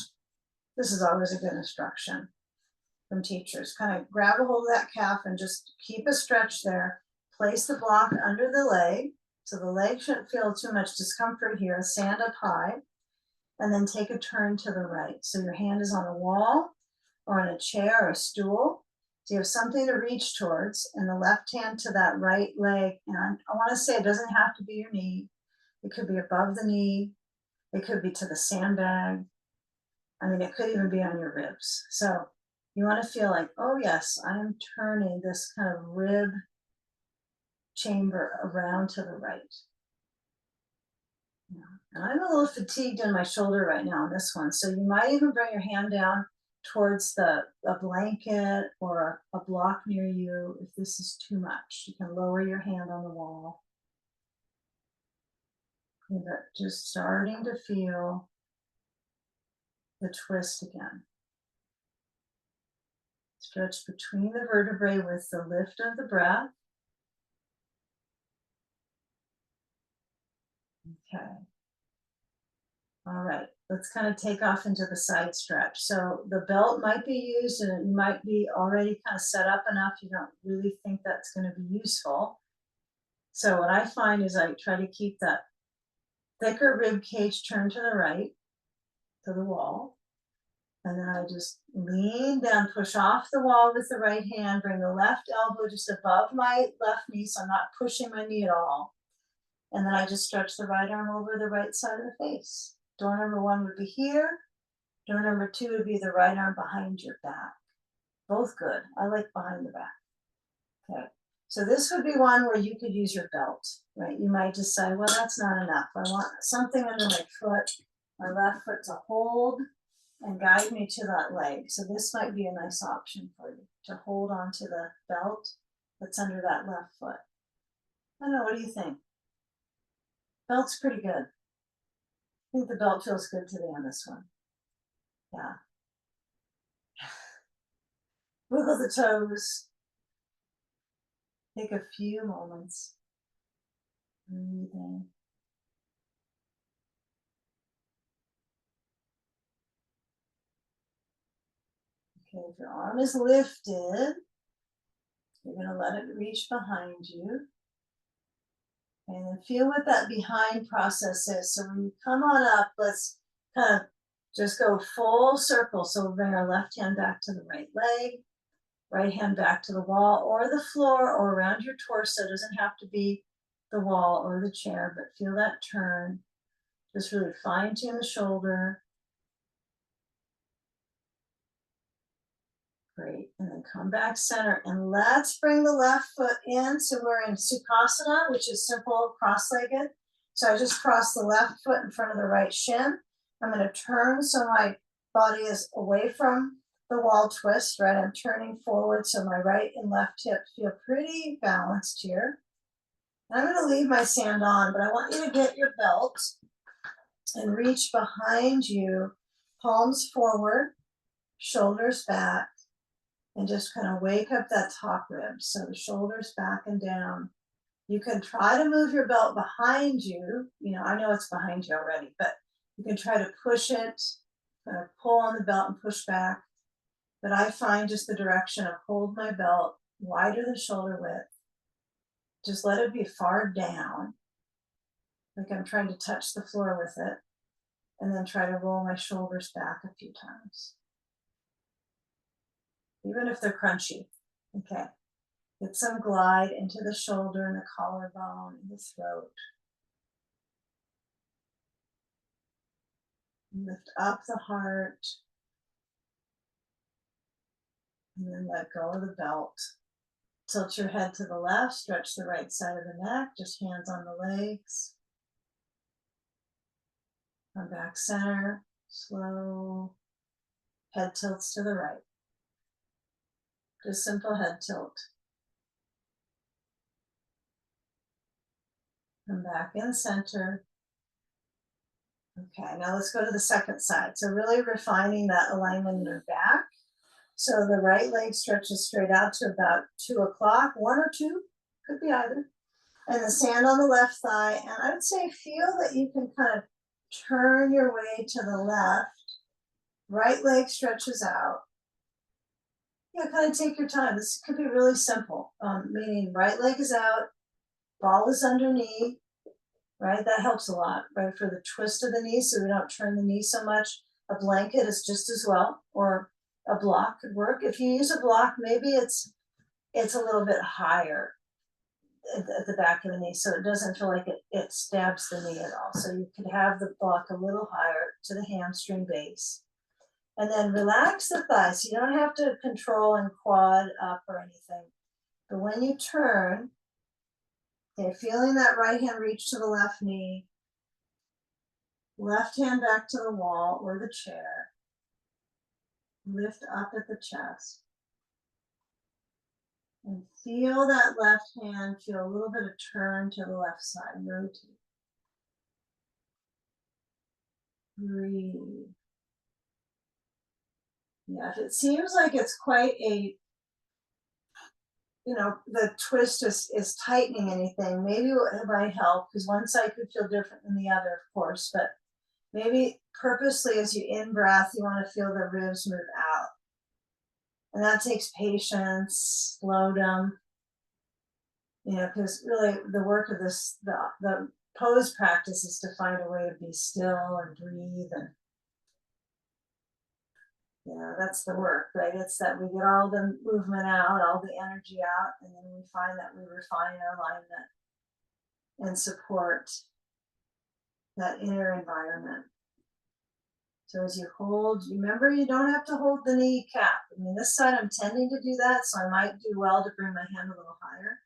This is always a good instruction from teachers. Kind of grab a hold of that calf and just keep a stretch there. Place the block under the leg, so the leg shouldn't feel too much discomfort here. Stand up high, and then take a turn to the right. So your hand is on a wall or on a chair or a stool. So you have something to reach towards, and the left hand to that right leg. And I want to say it doesn't have to be your knee. It could be above the knee. It could be to the sandbag. I mean, it could even be on your ribs. So you want to feel like, oh yes, I'm turning this kind of rib chamber around to the right. Yeah. And I'm a little fatigued in my shoulder right now on this one. So you might even bring your hand down towards a blanket or a block near you if this is too much. You can lower your hand on the wall. But just starting to feel the twist again. Stretch between the vertebrae with the lift of the breath. Okay. All right, let's kind of take off into the side stretch. So the belt might be used and it might be already kind of set up enough you don't really think that's going to be useful. So what I find is I try to keep that thicker rib cage turned to the right, to the wall. And then I just lean down, push off the wall with the right hand, bring the left elbow just above my left knee, so I'm not pushing my knee at all. And then I just stretch the right arm over the right side of the face. Door number 1 would be here. Door number 2 would be the right arm behind your back. Both good. I like behind the back. Okay. So this would be one where you could use your belt, right? You might just say, well, that's not enough. I want something under my foot, my left foot to hold and guide me to that leg. So this might be a nice option for you to hold onto the belt that's under that left foot. I don't know, what do you think? Belt's pretty good. I think the belt feels good today on this one. Yeah. Wiggle the toes. Take a few moments. Breathing. Okay, if your arm is lifted, you're going to let it reach behind you. And then feel what that behind process is. So when you come on up, let's kind of just go full circle. So we'll bring our left hand back to the right leg, right hand back to the wall or the floor or around your torso. It doesn't have to be the wall or the chair, but feel that turn. Just really fine tune the shoulder. Great. And then come back center and let's bring the left foot in. So we're in Sukhasana, which is simple cross-legged. So I just cross the left foot in front of the right shin. I'm going to turn so my body is away from the wall twist, right? I'm turning forward so my right and left hip feel pretty balanced here. And I'm going to leave my sand on, but I want you to get your belt and reach behind you, palms forward, shoulders back, and just kind of wake up that top rib. So the shoulders back and down. You can try to move your belt behind you. You know, I know it's behind you already, but you can try to push it, kind of pull on the belt and push back. But I find just the direction of hold my belt wider the shoulder width. Just let it be far down, like I'm trying to touch the floor with it, and then try to roll my shoulders back a few times. Even if they're crunchy, okay. Get some glide into the shoulder and the collarbone and the throat. Lift up the heart. And then let go of the belt. Tilt your head to the left, stretch the right side of the neck, just hands on the legs. Come back center, slow. Head tilts to the right. Just simple head tilt. Come back in center. Okay, now let's go to the second side. So really refining that alignment in your back. So the right leg stretches straight out to about 2 o'clock, 1 or 2, could be either. And the sand on the left thigh. And I would say feel that you can kind of turn your way to the left. Right leg stretches out. Yeah, kind of take your time. This could be really simple, meaning right leg is out, ball is underneath, right? That helps a lot, right? For the twist of the knee, so we don't turn the knee so much. A blanket is just as well, or a block could work. If you use a block, maybe it's a little bit higher at the back of the knee, so it doesn't feel like it stabs the knee at all. So you could have the block a little higher to the hamstring base. And then relax the thighs. You don't have to control and quad up or anything. But when you turn, okay, feeling that right hand reach to the left knee, left hand back to the wall or the chair, lift up at the chest. And feel that left hand, feel a little bit of turn to the left side, rotate. Breathe. Yeah, if it seems like it's quite a, you know, the twist is tightening anything, maybe it might help, because one side could feel different than the other, of course, but maybe purposely as you in-breath, you want to feel the ribs move out. And that takes patience, slow down, you know, because really the work of this, the pose practice is to find a way to be still and breathe, and you know, that's the work, right? It's that we get all the movement out, all the energy out, and then we find that we refine our alignment and support that inner environment. So as you hold, remember you don't have to hold the knee cap. I mean, this side I'm tending to do that, so I might do well to bring my hand a little higher.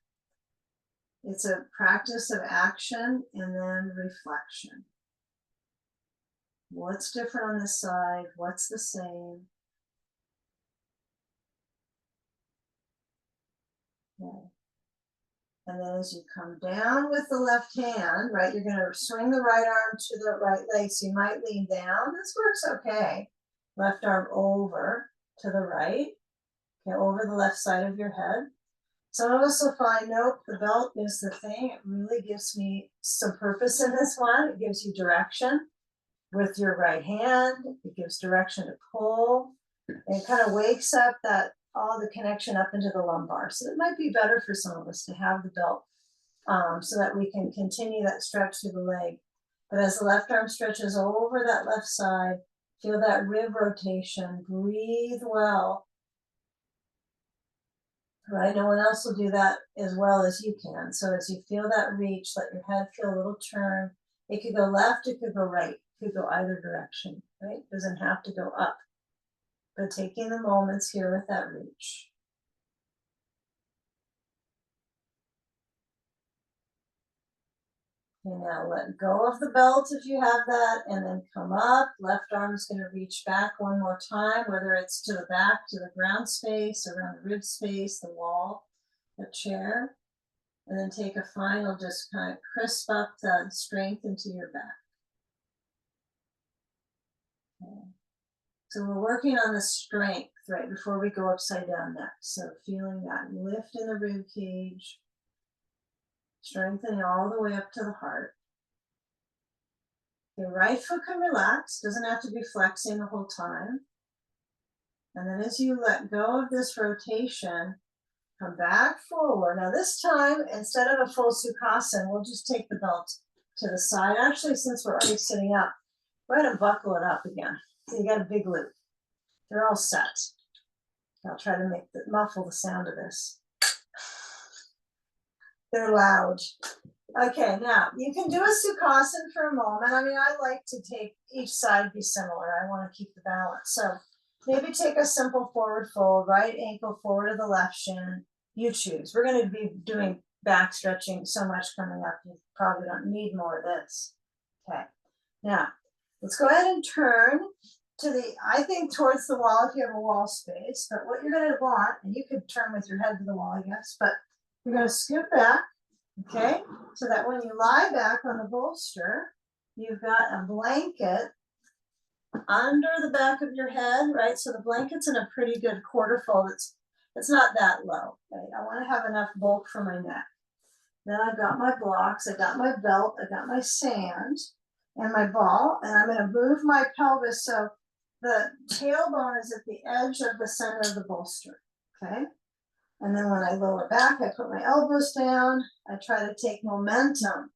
It's a practice of action and then reflection. What's different on this side? What's the same? Okay. And then as you come down with the left hand, right, you're going to swing the right arm to the right leg. So you might lean down. This works okay. Left arm over to the right. Okay, over the left side of your head. Some of us will find, nope, the belt is the thing. It really gives me some purpose in this one. It gives you direction with your right hand. It gives direction to pull. And it kind of wakes up that all the connection up into the lumbar. So it might be better for some of us to have the belt so that we can continue that stretch through the leg. But as the left arm stretches over that left side, feel that rib rotation, breathe well. Right, no one else will do that as well as you can. So as you feel that reach, let your head feel a little turn. It could go left, it could go right, it could go either direction, right? It doesn't have to go up. But taking the moments here with that reach. And now let go of the belt if you have that, and then come up. Left arm is going to reach back one more time, whether it's to the back, to the ground space, around the rib space, the wall, the chair. And then take a final, just kind of crisp up the strength into your back. Okay. So we're working on the strength right before we go upside down next. So feeling that lift in the rib cage, strengthening all the way up to the heart. Your right foot can relax, doesn't have to be flexing the whole time. And then as you let go of this rotation, come back forward. Now this time, instead of a full Sukhasana, we'll just take the belt to the side. Actually, since we're already sitting up, go ahead and buckle it up again. So you got a big loop. They're all set. I'll try to muffle the sound of this. They're loud. Okay, now you can do a Sukhasana for a moment. I mean, I like to take each side be similar. I want to keep the balance. So maybe take a simple forward fold, right ankle forward to the left shin. You choose. We're going to be doing back stretching so much coming up. You probably don't need more of this. Okay, now let's go ahead and turn to I think towards the wall if you have a wall space. But what you're going to want, and you could turn with your head to the wall, I guess, but you're going to scoot back. Okay, so that when you lie back on the bolster, you've got a blanket under the back of your head, right? So the blanket's in a pretty good quarter fold. It's not that low. Okay? I want to have enough bulk for my neck. Then I've got my blocks, I got my belt, I got my sand and my ball, and I'm going to move my pelvis so the tailbone is at the edge of the center of the bolster. Okay. And then when I lower back, I put my elbows down. I try to take momentum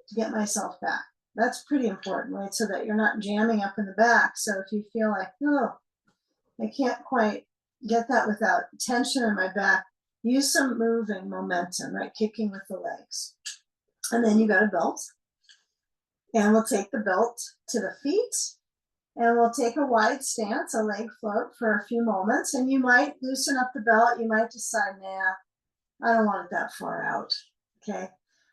to get myself back. That's pretty important, right? So that you're not jamming up in the back. So if you feel like, oh, I can't quite get that without tension in my back, use some moving momentum, right? Kicking with the legs. And then you got a belt. And we'll take the belt to the feet. And we'll take a wide stance, a leg float for a few moments. And you might loosen up the belt. You might decide, nah, I don't want it that far out. Okay.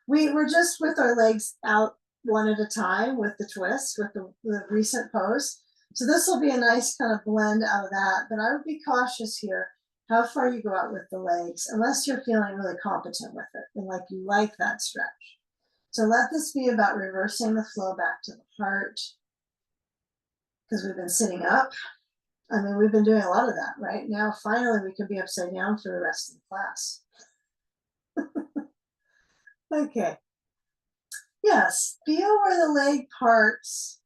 We're just with our legs out one at a time with the twist, with the recent pose. So this will be a nice kind of blend out of that. But I would be cautious here how far you go out with the legs, unless you're feeling really competent with it and like you like that stretch. So let this be about reversing the flow back to the heart. Because we've been sitting up. I mean, we've been doing a lot of that, right? Now, finally, we can be upside down for the rest of the class. Okay. Yes, feel where the leg parts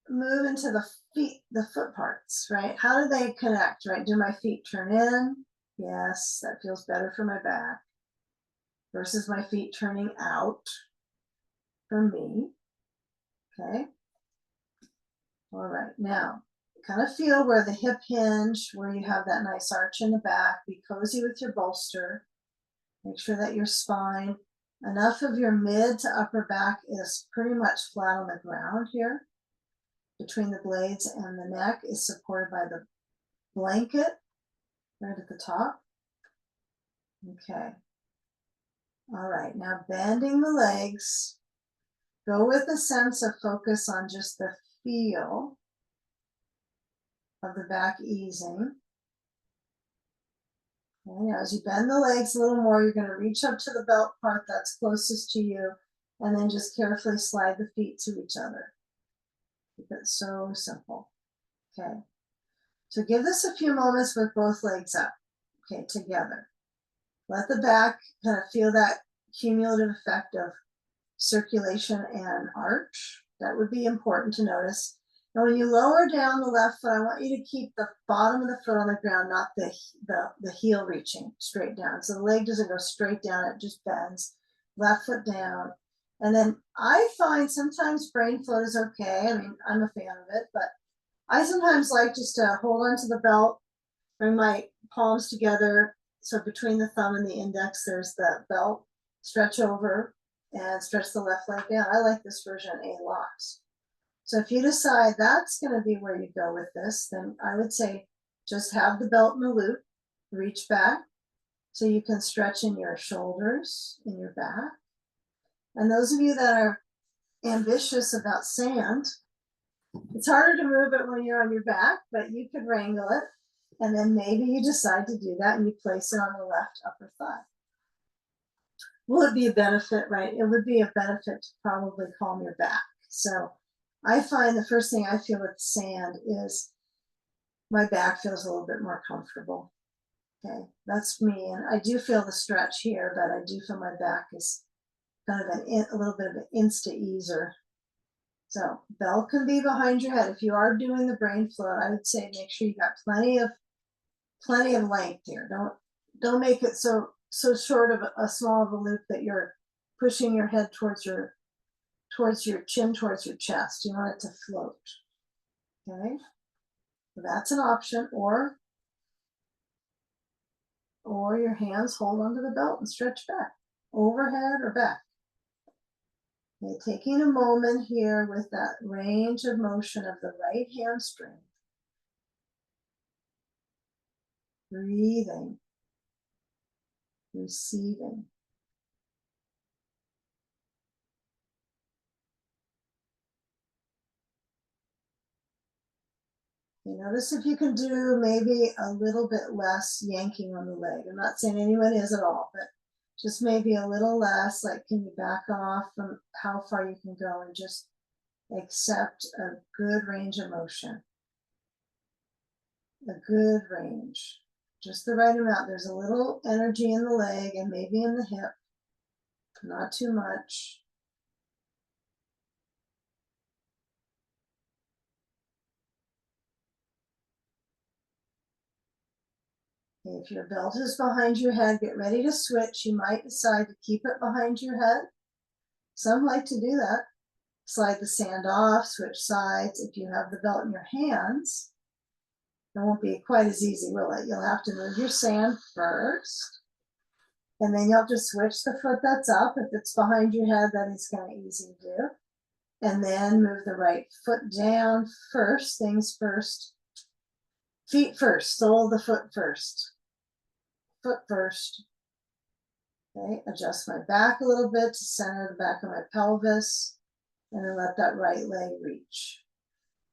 move into the feet, the foot parts, right? How do they connect, right? Do my feet turn in? Yes, that feels better for my back. Versus my feet turning out for me. Okay. All right, now kind of feel where the hip hinge, where you have that nice arch in the back. Be cozy with your bolster. Make sure that your spine, enough of your mid to upper back is pretty much flat on the ground here. Between the blades and the neck is supported by the blanket right at the top. Okay. All right, now bending the legs. Go with a sense of focus on just the feel of the back easing. Okay, now as you bend the legs a little more, you're going to reach up to the belt part that's closest to you, and then just carefully slide the feet to each other. Keep it so simple. Okay, so give this a few moments with both legs up, okay, together. Let the back kind of feel that cumulative effect of circulation and arch. That would be important to notice. And when you lower down the left foot, I want you to keep the bottom of the foot on the ground, not the heel reaching straight down. So the leg doesn't go straight down, it just bends. Left foot down. And then I find sometimes brain float is okay. I mean, I'm a fan of it, but I sometimes like just to hold onto the belt, bring my palms together. So between the thumb and the index, there's the belt, stretch over and stretch the left leg down. I like this version a lot. So if you decide that's going to be where you go with this, then I would say just have the belt in the loop, reach back so you can stretch in your shoulders, in your back. And those of you that are ambitious about sand, it's harder to move it when you're on your back, but you could wrangle it. And then maybe you decide to do that and you place it on the left upper thigh. Will it be a benefit, right? It would be a benefit to probably calm your back. So I find the first thing I feel with sand is my back feels a little bit more comfortable. Okay, that's me. And I do feel the stretch here, but I do feel my back is kind of a little bit of an insta-easer. So belt can be behind your head. If you are doing the brain float, I would say make sure you got plenty of length here. Don't make it so short of a small of a loop that you're pushing your head towards your chin, towards your chest. You want it to float. Okay, so that's an option. Or your hands hold onto the belt and stretch back, overhead or back. Okay, taking a moment here with that range of motion of the right hamstring. Breathing, receiving. You notice if you can do maybe a little bit less yanking on the leg. I'm not saying anyone is at all, but just maybe a little less, like can you back off from how far you can go and just accept a good range of motion. A good range, just the right amount. There's a little energy in the leg and maybe in the hip, not too much. If your belt is behind your head, get ready to switch. You might decide to keep it behind your head. Some like to do that. Slide the sand off, switch sides. If you have the belt in your hands, it won't be quite as easy, will it? You'll have to move your sand first. And then you'll just switch the foot that's up. If it's behind your head, that is kind of easy to do. And then move the right foot down first, things first. Feet first, sole the foot first. Foot first. Okay, adjust my back a little bit to center the back of my pelvis, and then let that right leg reach.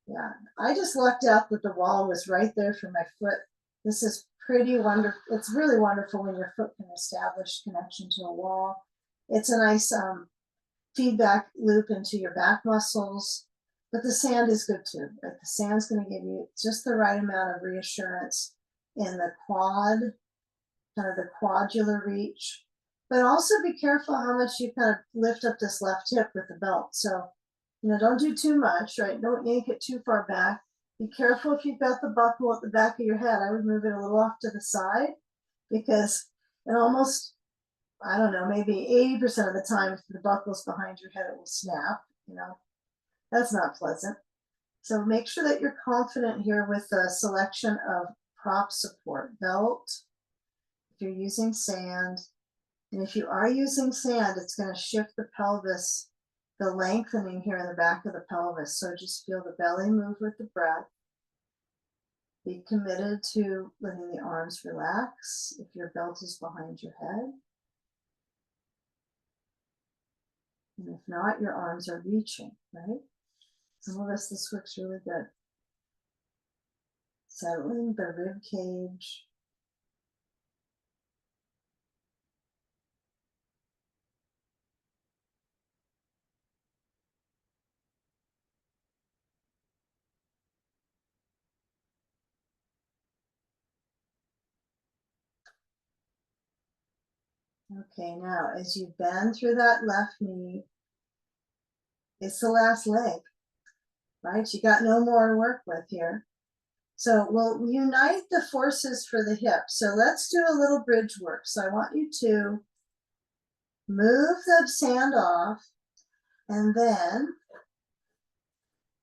Yeah, I just lucked out that the wall was right there for my foot. This is pretty wonderful. It's really wonderful when your foot can establish connection to a wall. It's a nice feedback loop into your back muscles, but the sand is good too. Like the sand's going to give you just the right amount of reassurance in the quad, kind of the quadular reach, but also be careful how much you kind of lift up this left hip with the belt. So, don't do too much, right? Don't yank it too far back. Be careful if you've got the buckle at the back of your head. I would move it a little off to the side because it almost, I don't know, maybe 80% of the time, if the buckle's behind your head, it will snap. That's not pleasant. So make sure that you're confident here with the selection of prop support. Belt, if you're using sand, and if you are using sand, it's going to shift the pelvis, the lengthening here in the back of the pelvis. So just feel the belly move with the breath. Be committed to letting the arms relax if your belt is behind your head. And if not, your arms are reaching, right? Some of us, this works really good. Settling the rib cage. Okay, now as you bend through that left knee, it's the last leg, right? You got no more to work with here. So we'll unite the forces for the hip. So let's do a little bridge work. So I want you to move the sand off And then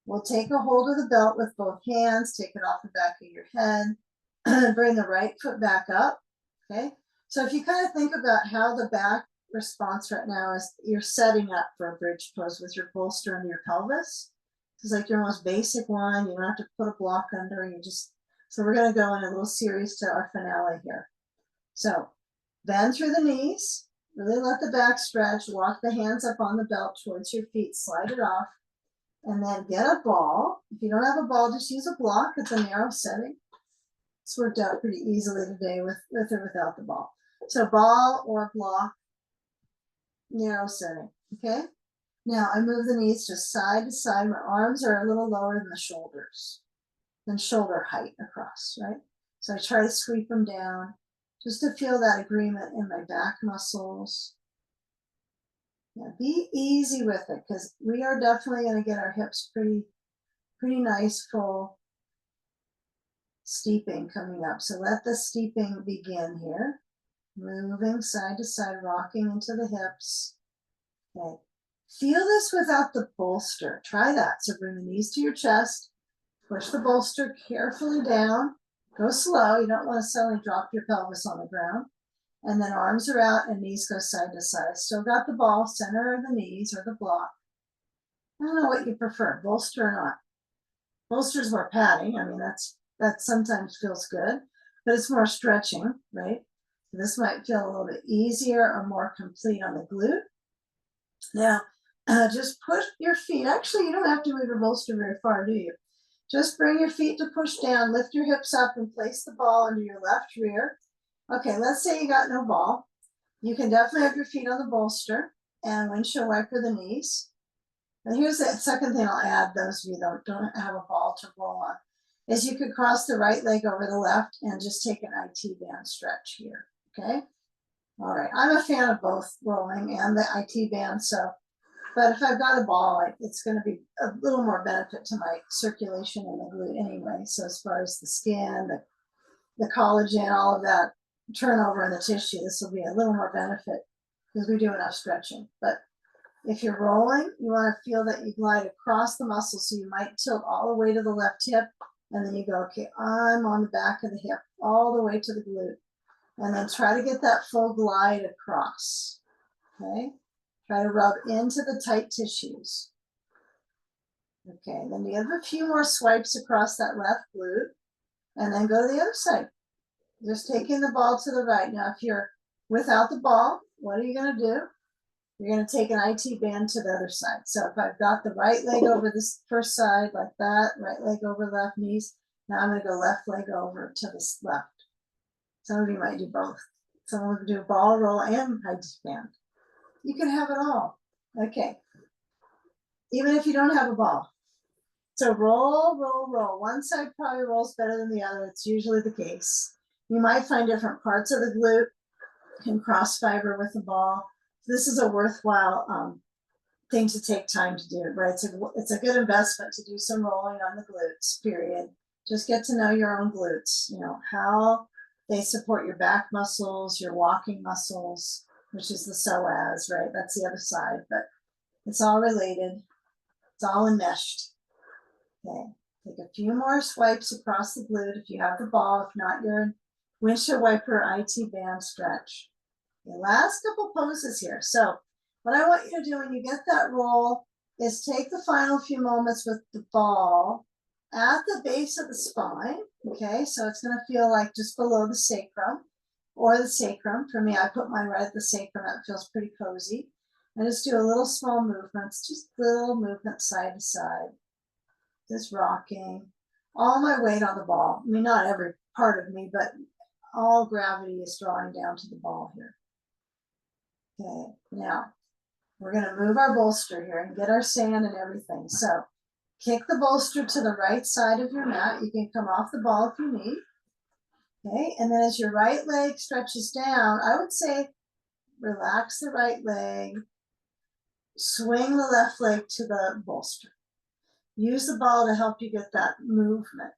we'll take a hold of the belt with both hands, take it off the back of your head, bring the right foot back up, okay? So if you kind of think about how the back response right now is, you're setting up for a bridge pose with your bolster under your pelvis. It's like your most basic one. You don't have to put a block under, you just, so we're gonna go in a little series to our finale here. So bend through the knees, really let the back stretch, walk the hands up on the belt towards your feet, slide it off, and then get a ball. If you don't have a ball, just use a block. It's a narrow setting. It's worked out pretty easily today with or without the ball. So ball or block, narrow setting, okay? Now I move the knees just side to side. My arms are a little lower than the shoulders, than shoulder height across, right? So I try to sweep them down just to feel that agreement in my back muscles. Yeah, be easy with it because we are definitely going to get our hips pretty nice, full steeping coming up. So let the steeping begin here. Moving side to side, rocking into the hips. Okay. Feel this without the bolster. Try that. So bring the knees to your chest. Push the bolster carefully down. Go slow. You don't want to suddenly drop your pelvis on the ground. And then arms are out and knees go side to side. Still got the ball, center of the knees or the block. I don't know what you prefer, bolster or not. Bolster's more padding. I mean, that sometimes feels good, but it's more stretching, right? This might feel a little bit easier or more complete on the glute. Now, just push your feet. Actually, you don't have to move your bolster very far, do you? Just bring your feet to push down, lift your hips up and place the ball under your left rear. Okay, let's say you got no ball. You can definitely have your feet on the bolster and windshield wiper the knees. And here's the second thing I'll add, those of you that don't have a ball to roll on, is you could cross the right leg over the left and just take an IT band stretch here, okay? All right, I'm a fan of both rolling and the IT band, so, but if I've got a ball, it's gonna be a little more benefit to my circulation in the glute anyway. So as far as the skin, the collagen, all of that turnover in the tissue, this will be a little more benefit because we do enough stretching. But if you're rolling, you want to feel that you glide across the muscle. So you might tilt all the way to the left hip and then you go, okay, I'm on the back of the hip all the way to the glute. And then try to get that full glide across, okay? Try to rub into the tight tissues. Okay, then you have a few more swipes across that left glute and then go to the other side. Just taking the ball to the right. Now, if you're without the ball, what are you going to do? You're going to take an IT band to the other side. So if I've got the right leg over this first side like that, right leg over left knees, now I'm going to go left leg over to this left. Some of you might do both. Some of you do ball, roll, and IT band. You can have it all. Okay. Even if you don't have a ball. So roll, roll, roll. One side probably rolls better than the other. It's usually the case. You might find different parts of the glute can cross fiber with the ball. This is a worthwhile thing to take time to do, right? It's a good investment to do some rolling on the glutes, period. Just get to know your own glutes, you know, how they support your back muscles, your walking muscles, which is the psoas, right? That's the other side, but it's all related. It's all enmeshed. Okay, take a few more swipes across the glute if you have the ball. If not, you're in windshield wiper IT band stretch. Okay, last couple poses here. So what I want you to do when you get that roll is take the final few moments with the ball at the base of the spine. Okay, so it's going to feel like just below the sacrum or the sacrum. For me, I put mine right at the sacrum. That feels pretty cozy. And just do a little small movements, just little movements side to side. Just rocking. All my weight on the ball. I mean, not every part of me, but all gravity is drawing down to the ball here. Okay, now we're going to move our bolster here and get our sand and everything. So kick the bolster to the right side of your mat. You can come off the ball if you need. Okay, and then as your right leg stretches down, I would say relax the right leg, swing the left leg to the bolster. Use the ball to help you get that movement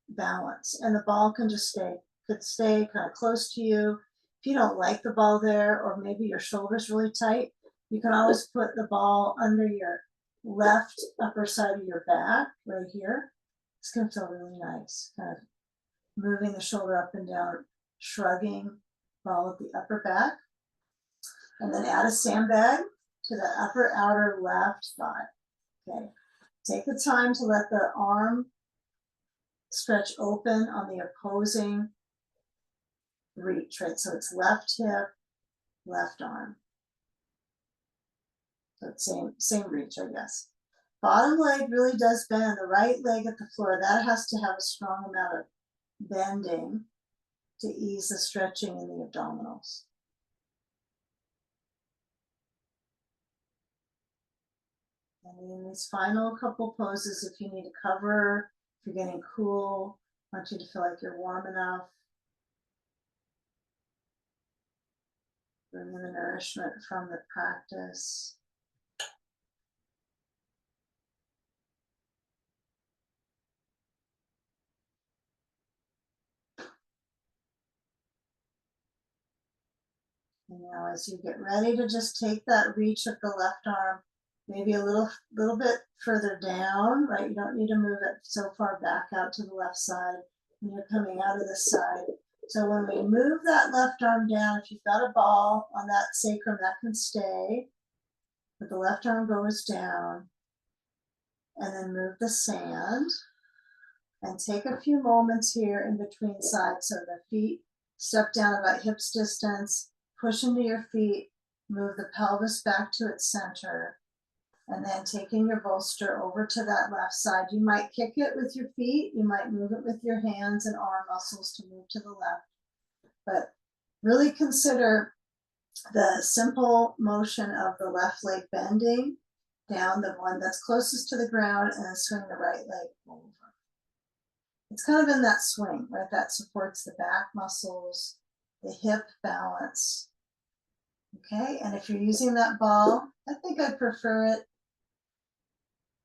balance, and the ball can just could stay kind of close to you. If you don't like the ball there, or maybe your shoulder's really tight, you can always put the ball under your left upper side of your back right here. It's going to feel really nice. Kind of moving the shoulder up and down, shrugging, follow the upper back. And then add a sandbag to the upper outer left thigh. Okay. Take the time to let the arm stretch open on the opposing reach, right? So it's left hip, left arm. So it's same reach, I guess. Bottom leg really does bend. The right leg at the floor, that has to have a strong amount of bending to ease the stretching in the abdominals. And in these final couple poses, if you need to cover, if you're getting cool, I want you to feel like you're warm enough. Bring in the nourishment from the practice. And now as you get ready to just take that reach of the left arm, maybe a little bit further down, right? You don't need to move it so far back out to the left side when you're coming out of this side. So when we move that left arm down, if you've got a ball on that sacrum, that can stay, but the left arm goes down. And then move the sand and take a few moments here in between sides. So the feet step down about hips distance, push into your feet, move the pelvis back to its center, and then taking your bolster over to that left side. You might kick it with your feet, you might move it with your hands and arm muscles to move to the left, but really consider the simple motion of the left leg bending down, the one that's closest to the ground, and then swing the right leg over. It's kind of in that swing, right? That supports the back muscles, the hip balance. Okay, and if you're using that ball, I think I prefer it.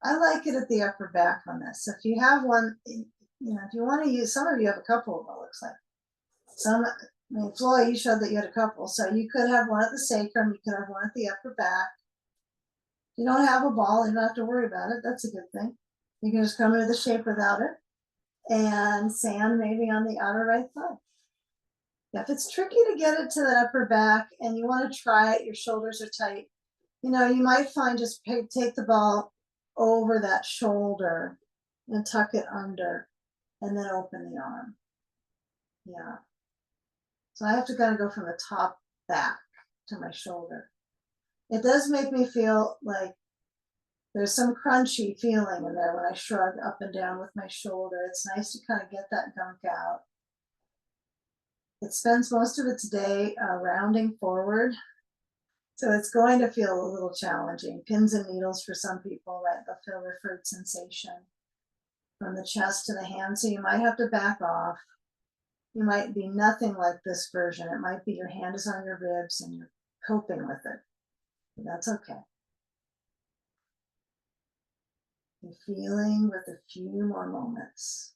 I like it at the upper back on this. If you have one, you know, if you want to use, some of you have a couple of them, it looks like. Some, I mean, Floyd, you showed that you had a couple. So you could have one at the sacrum, you could have one at the upper back. If you don't have a ball, you don't have to worry about it. That's a good thing. You can just come into the shape without it. And sand maybe on the outer right thigh. If it's tricky to get it to the upper back and you want to try it, your shoulders are tight, you know, you might find just take the ball over that shoulder and tuck it under and then open the arm. Yeah. So I have to kind of go from the top back to my shoulder. It does make me feel like there's some crunchy feeling in there when I shrug up and down with my shoulder. It's nice to kind of get that gunk out. It spends most of its day rounding forward. So it's going to feel a little challenging. Pins and needles for some people, right? They'll feel referred sensation from the chest to the hand. So you might have to back off. You might be nothing like this version. It might be your hand is on your ribs and you're coping with it. But that's okay. Be feeling with a few more moments.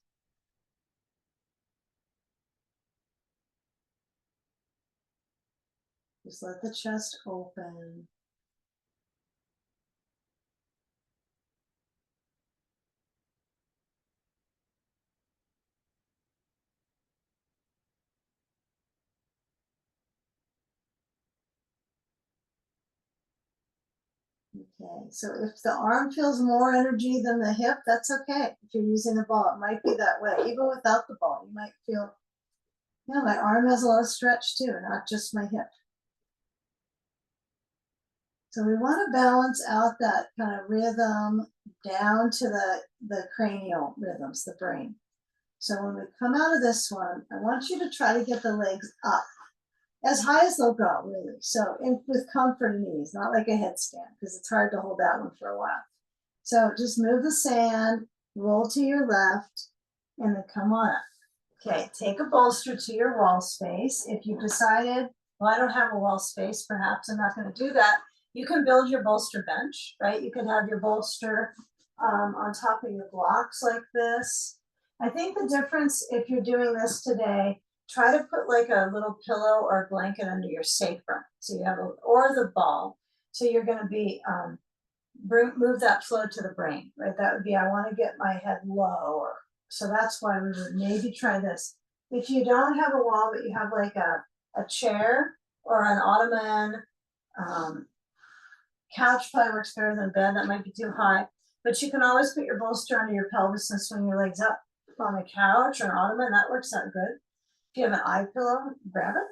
Just let the chest open. Okay, so if the arm feels more energy than the hip, that's okay. If you're using the ball, it might be that way. Even without the ball, you might feel, yeah, my arm has a lot of stretch too, not just my hip. So we want to balance out that kind of rhythm down to the cranial rhythms, the brain. So when we come out of this one, I want you to try to get the legs up as high as they'll go, really. So with comfort and ease, not like a headstand, because it's hard to hold that one for a while. So just move the sand, roll to your left, and then come on up. Okay, take a bolster to your wall space. If you've decided, well, I don't have a wall space, perhaps I'm not going to do that, you can build your bolster bench, right? You can have your bolster on top of your blocks like this. I think the difference, if you're doing this today, try to put like a little pillow or a blanket under your sacrum. So you have or the ball. So you're going to be move that flow to the brain, right? That would be, I want to get my head lower. So that's why we would maybe try this. If you don't have a wall, but you have like a chair or an ottoman, couch probably works better than bed. That might be too high, but you can always put your bolster under your pelvis and swing your legs up on a couch or an ottoman. That works out good. If you have an eye pillow, grab it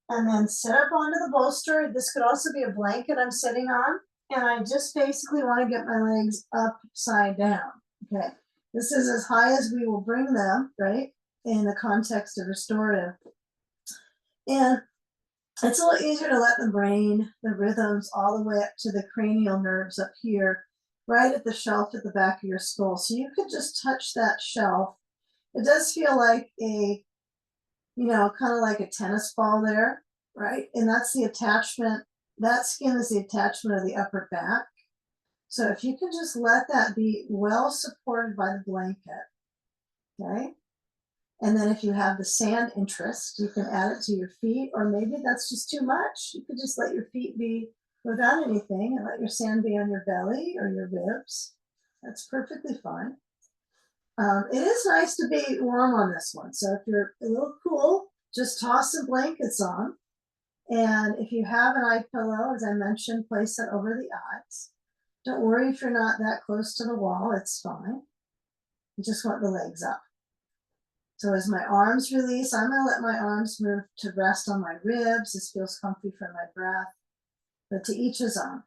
and then sit up onto the bolster. This could also be a blanket I'm sitting on. And I just basically want to get my legs upside down. Okay. This is as high as we will bring them, right? In the context of restorative. And it's a little easier to let the brain, the rhythms, all the way up to the cranial nerves up here, right at the shelf at the back of your skull. So you could just touch that shelf. It does feel like a, kind of like a tennis ball there, right? And that's the attachment. That skin is the attachment of the upper back. So if you can just let that be well supported by the blanket, okay? And then if you have the sand interest, you can add it to your feet, or maybe that's just too much. You could just let your feet be without anything and let your sand be on your belly or your ribs. That's perfectly fine. It is nice to be warm on this one. So if you're a little cool, just toss some blankets on. And if you have an eye pillow, as I mentioned, place it over the eyes. Don't worry if you're not that close to the wall, it's fine. You just want the legs up. So as my arms release, I'm gonna let my arms move to rest on my ribs. This feels comfy for my breath, but to each his own,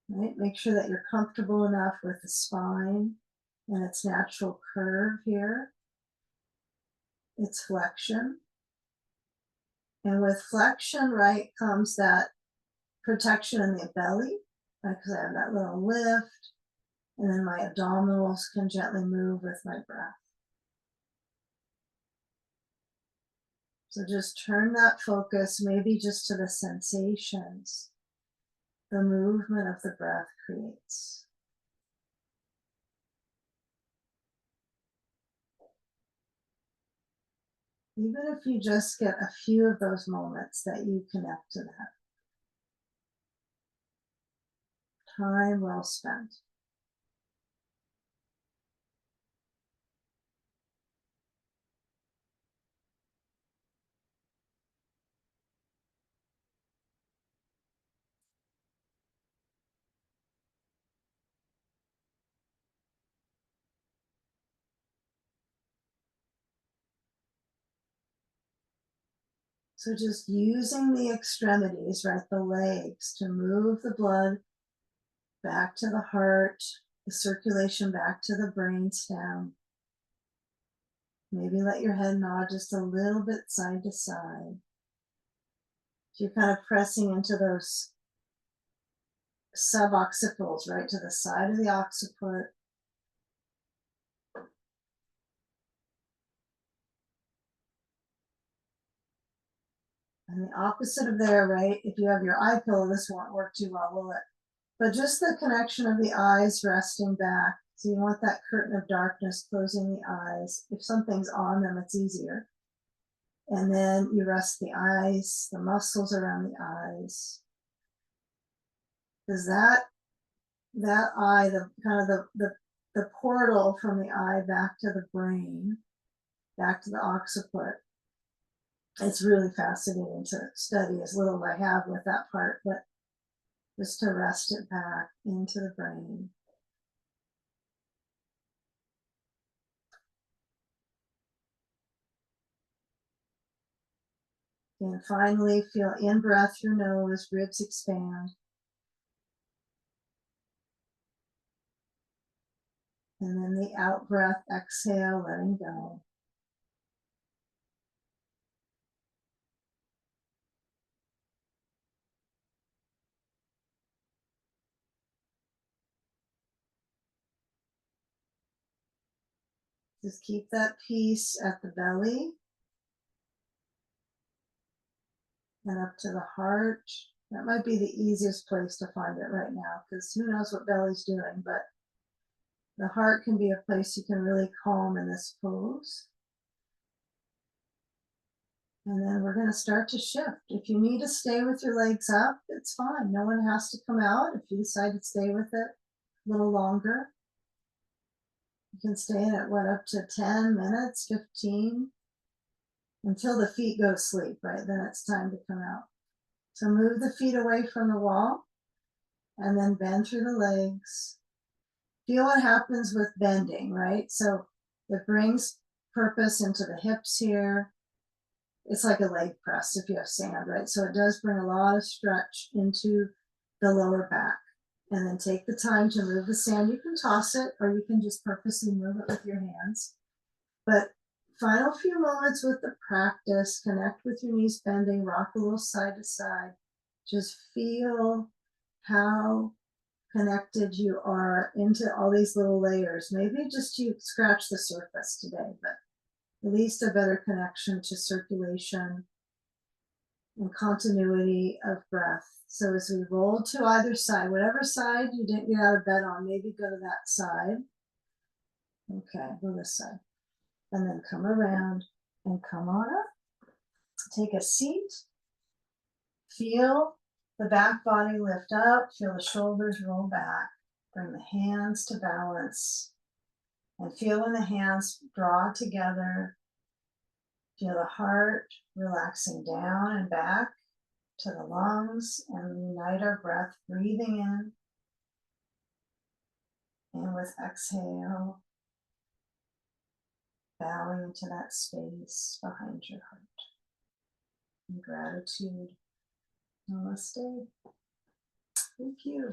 right? Make sure that you're comfortable enough with the spine and its natural curve here, its flexion. And with flexion, right, comes that protection in the belly, right? Because I have that little lift, and then my abdominals can gently move with my breath. So just turn that focus maybe just to the sensations the movement of the breath creates. Even if you just get a few of those moments that you connect to that. Time well spent. So just using the extremities, right, the legs, to move the blood back to the heart, the circulation back to the brain stem. Maybe let your head nod just a little bit side to side. You're kind of pressing into those suboccipitals, right, to the side of the occiput. And the opposite of there, right, if you have your eye pillow, this won't work too well, will it? But just the connection of the eyes resting back. So you want that curtain of darkness closing the eyes. If something's on them, it's easier. And then you rest the eyes, the muscles around the eyes. Because that eye, the kind of the portal from the eye back to the brain, back to the occiput, it's really fascinating to study, as little as I have with that part, but just to rest it back into the brain. And finally, feel in breath through nose, ribs expand. And then the out breath, exhale, letting go. Just keep that peace at the belly and up to the heart. That might be the easiest place to find it right now, because who knows what belly's doing, but the heart can be a place you can really calm in this pose. And then we're going to start to shift. If you need to stay with your legs up, it's fine. No one has to come out. If you decide to stay with it a little longer, you can stay in it, what, up to 10 minutes, 15, until the feet go to sleep, right? Then it's time to come out. So move the feet away from the wall and then bend through the legs. Feel what happens with bending, right? So it brings purpose into the hips here. It's like a leg press if you have sand, right? So it does bring a lot of stretch into the lower back. And then take the time to move the sand. You can toss it or you can just purposely move it with your hands. But final few moments with the practice, connect with your knees bending, rock a little side to side. Just feel how connected you are into all these little layers. Maybe just you scratch the surface today, but at least a better connection to circulation and continuity of breath. So as we roll to either side, whatever side you didn't get out of bed on, maybe go to that side. Okay, go this side. And then come around and come on up. Take a seat. Feel the back body lift up. Feel the shoulders roll back. Bring the hands to balance. And feel when the hands draw together. Feel the heart relaxing down and back to the lungs, and unite our breath, breathing in. And with exhale, bowing into that space behind your heart. In gratitude. Namaste. Thank you.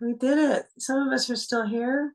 We did it. Some of us are still here.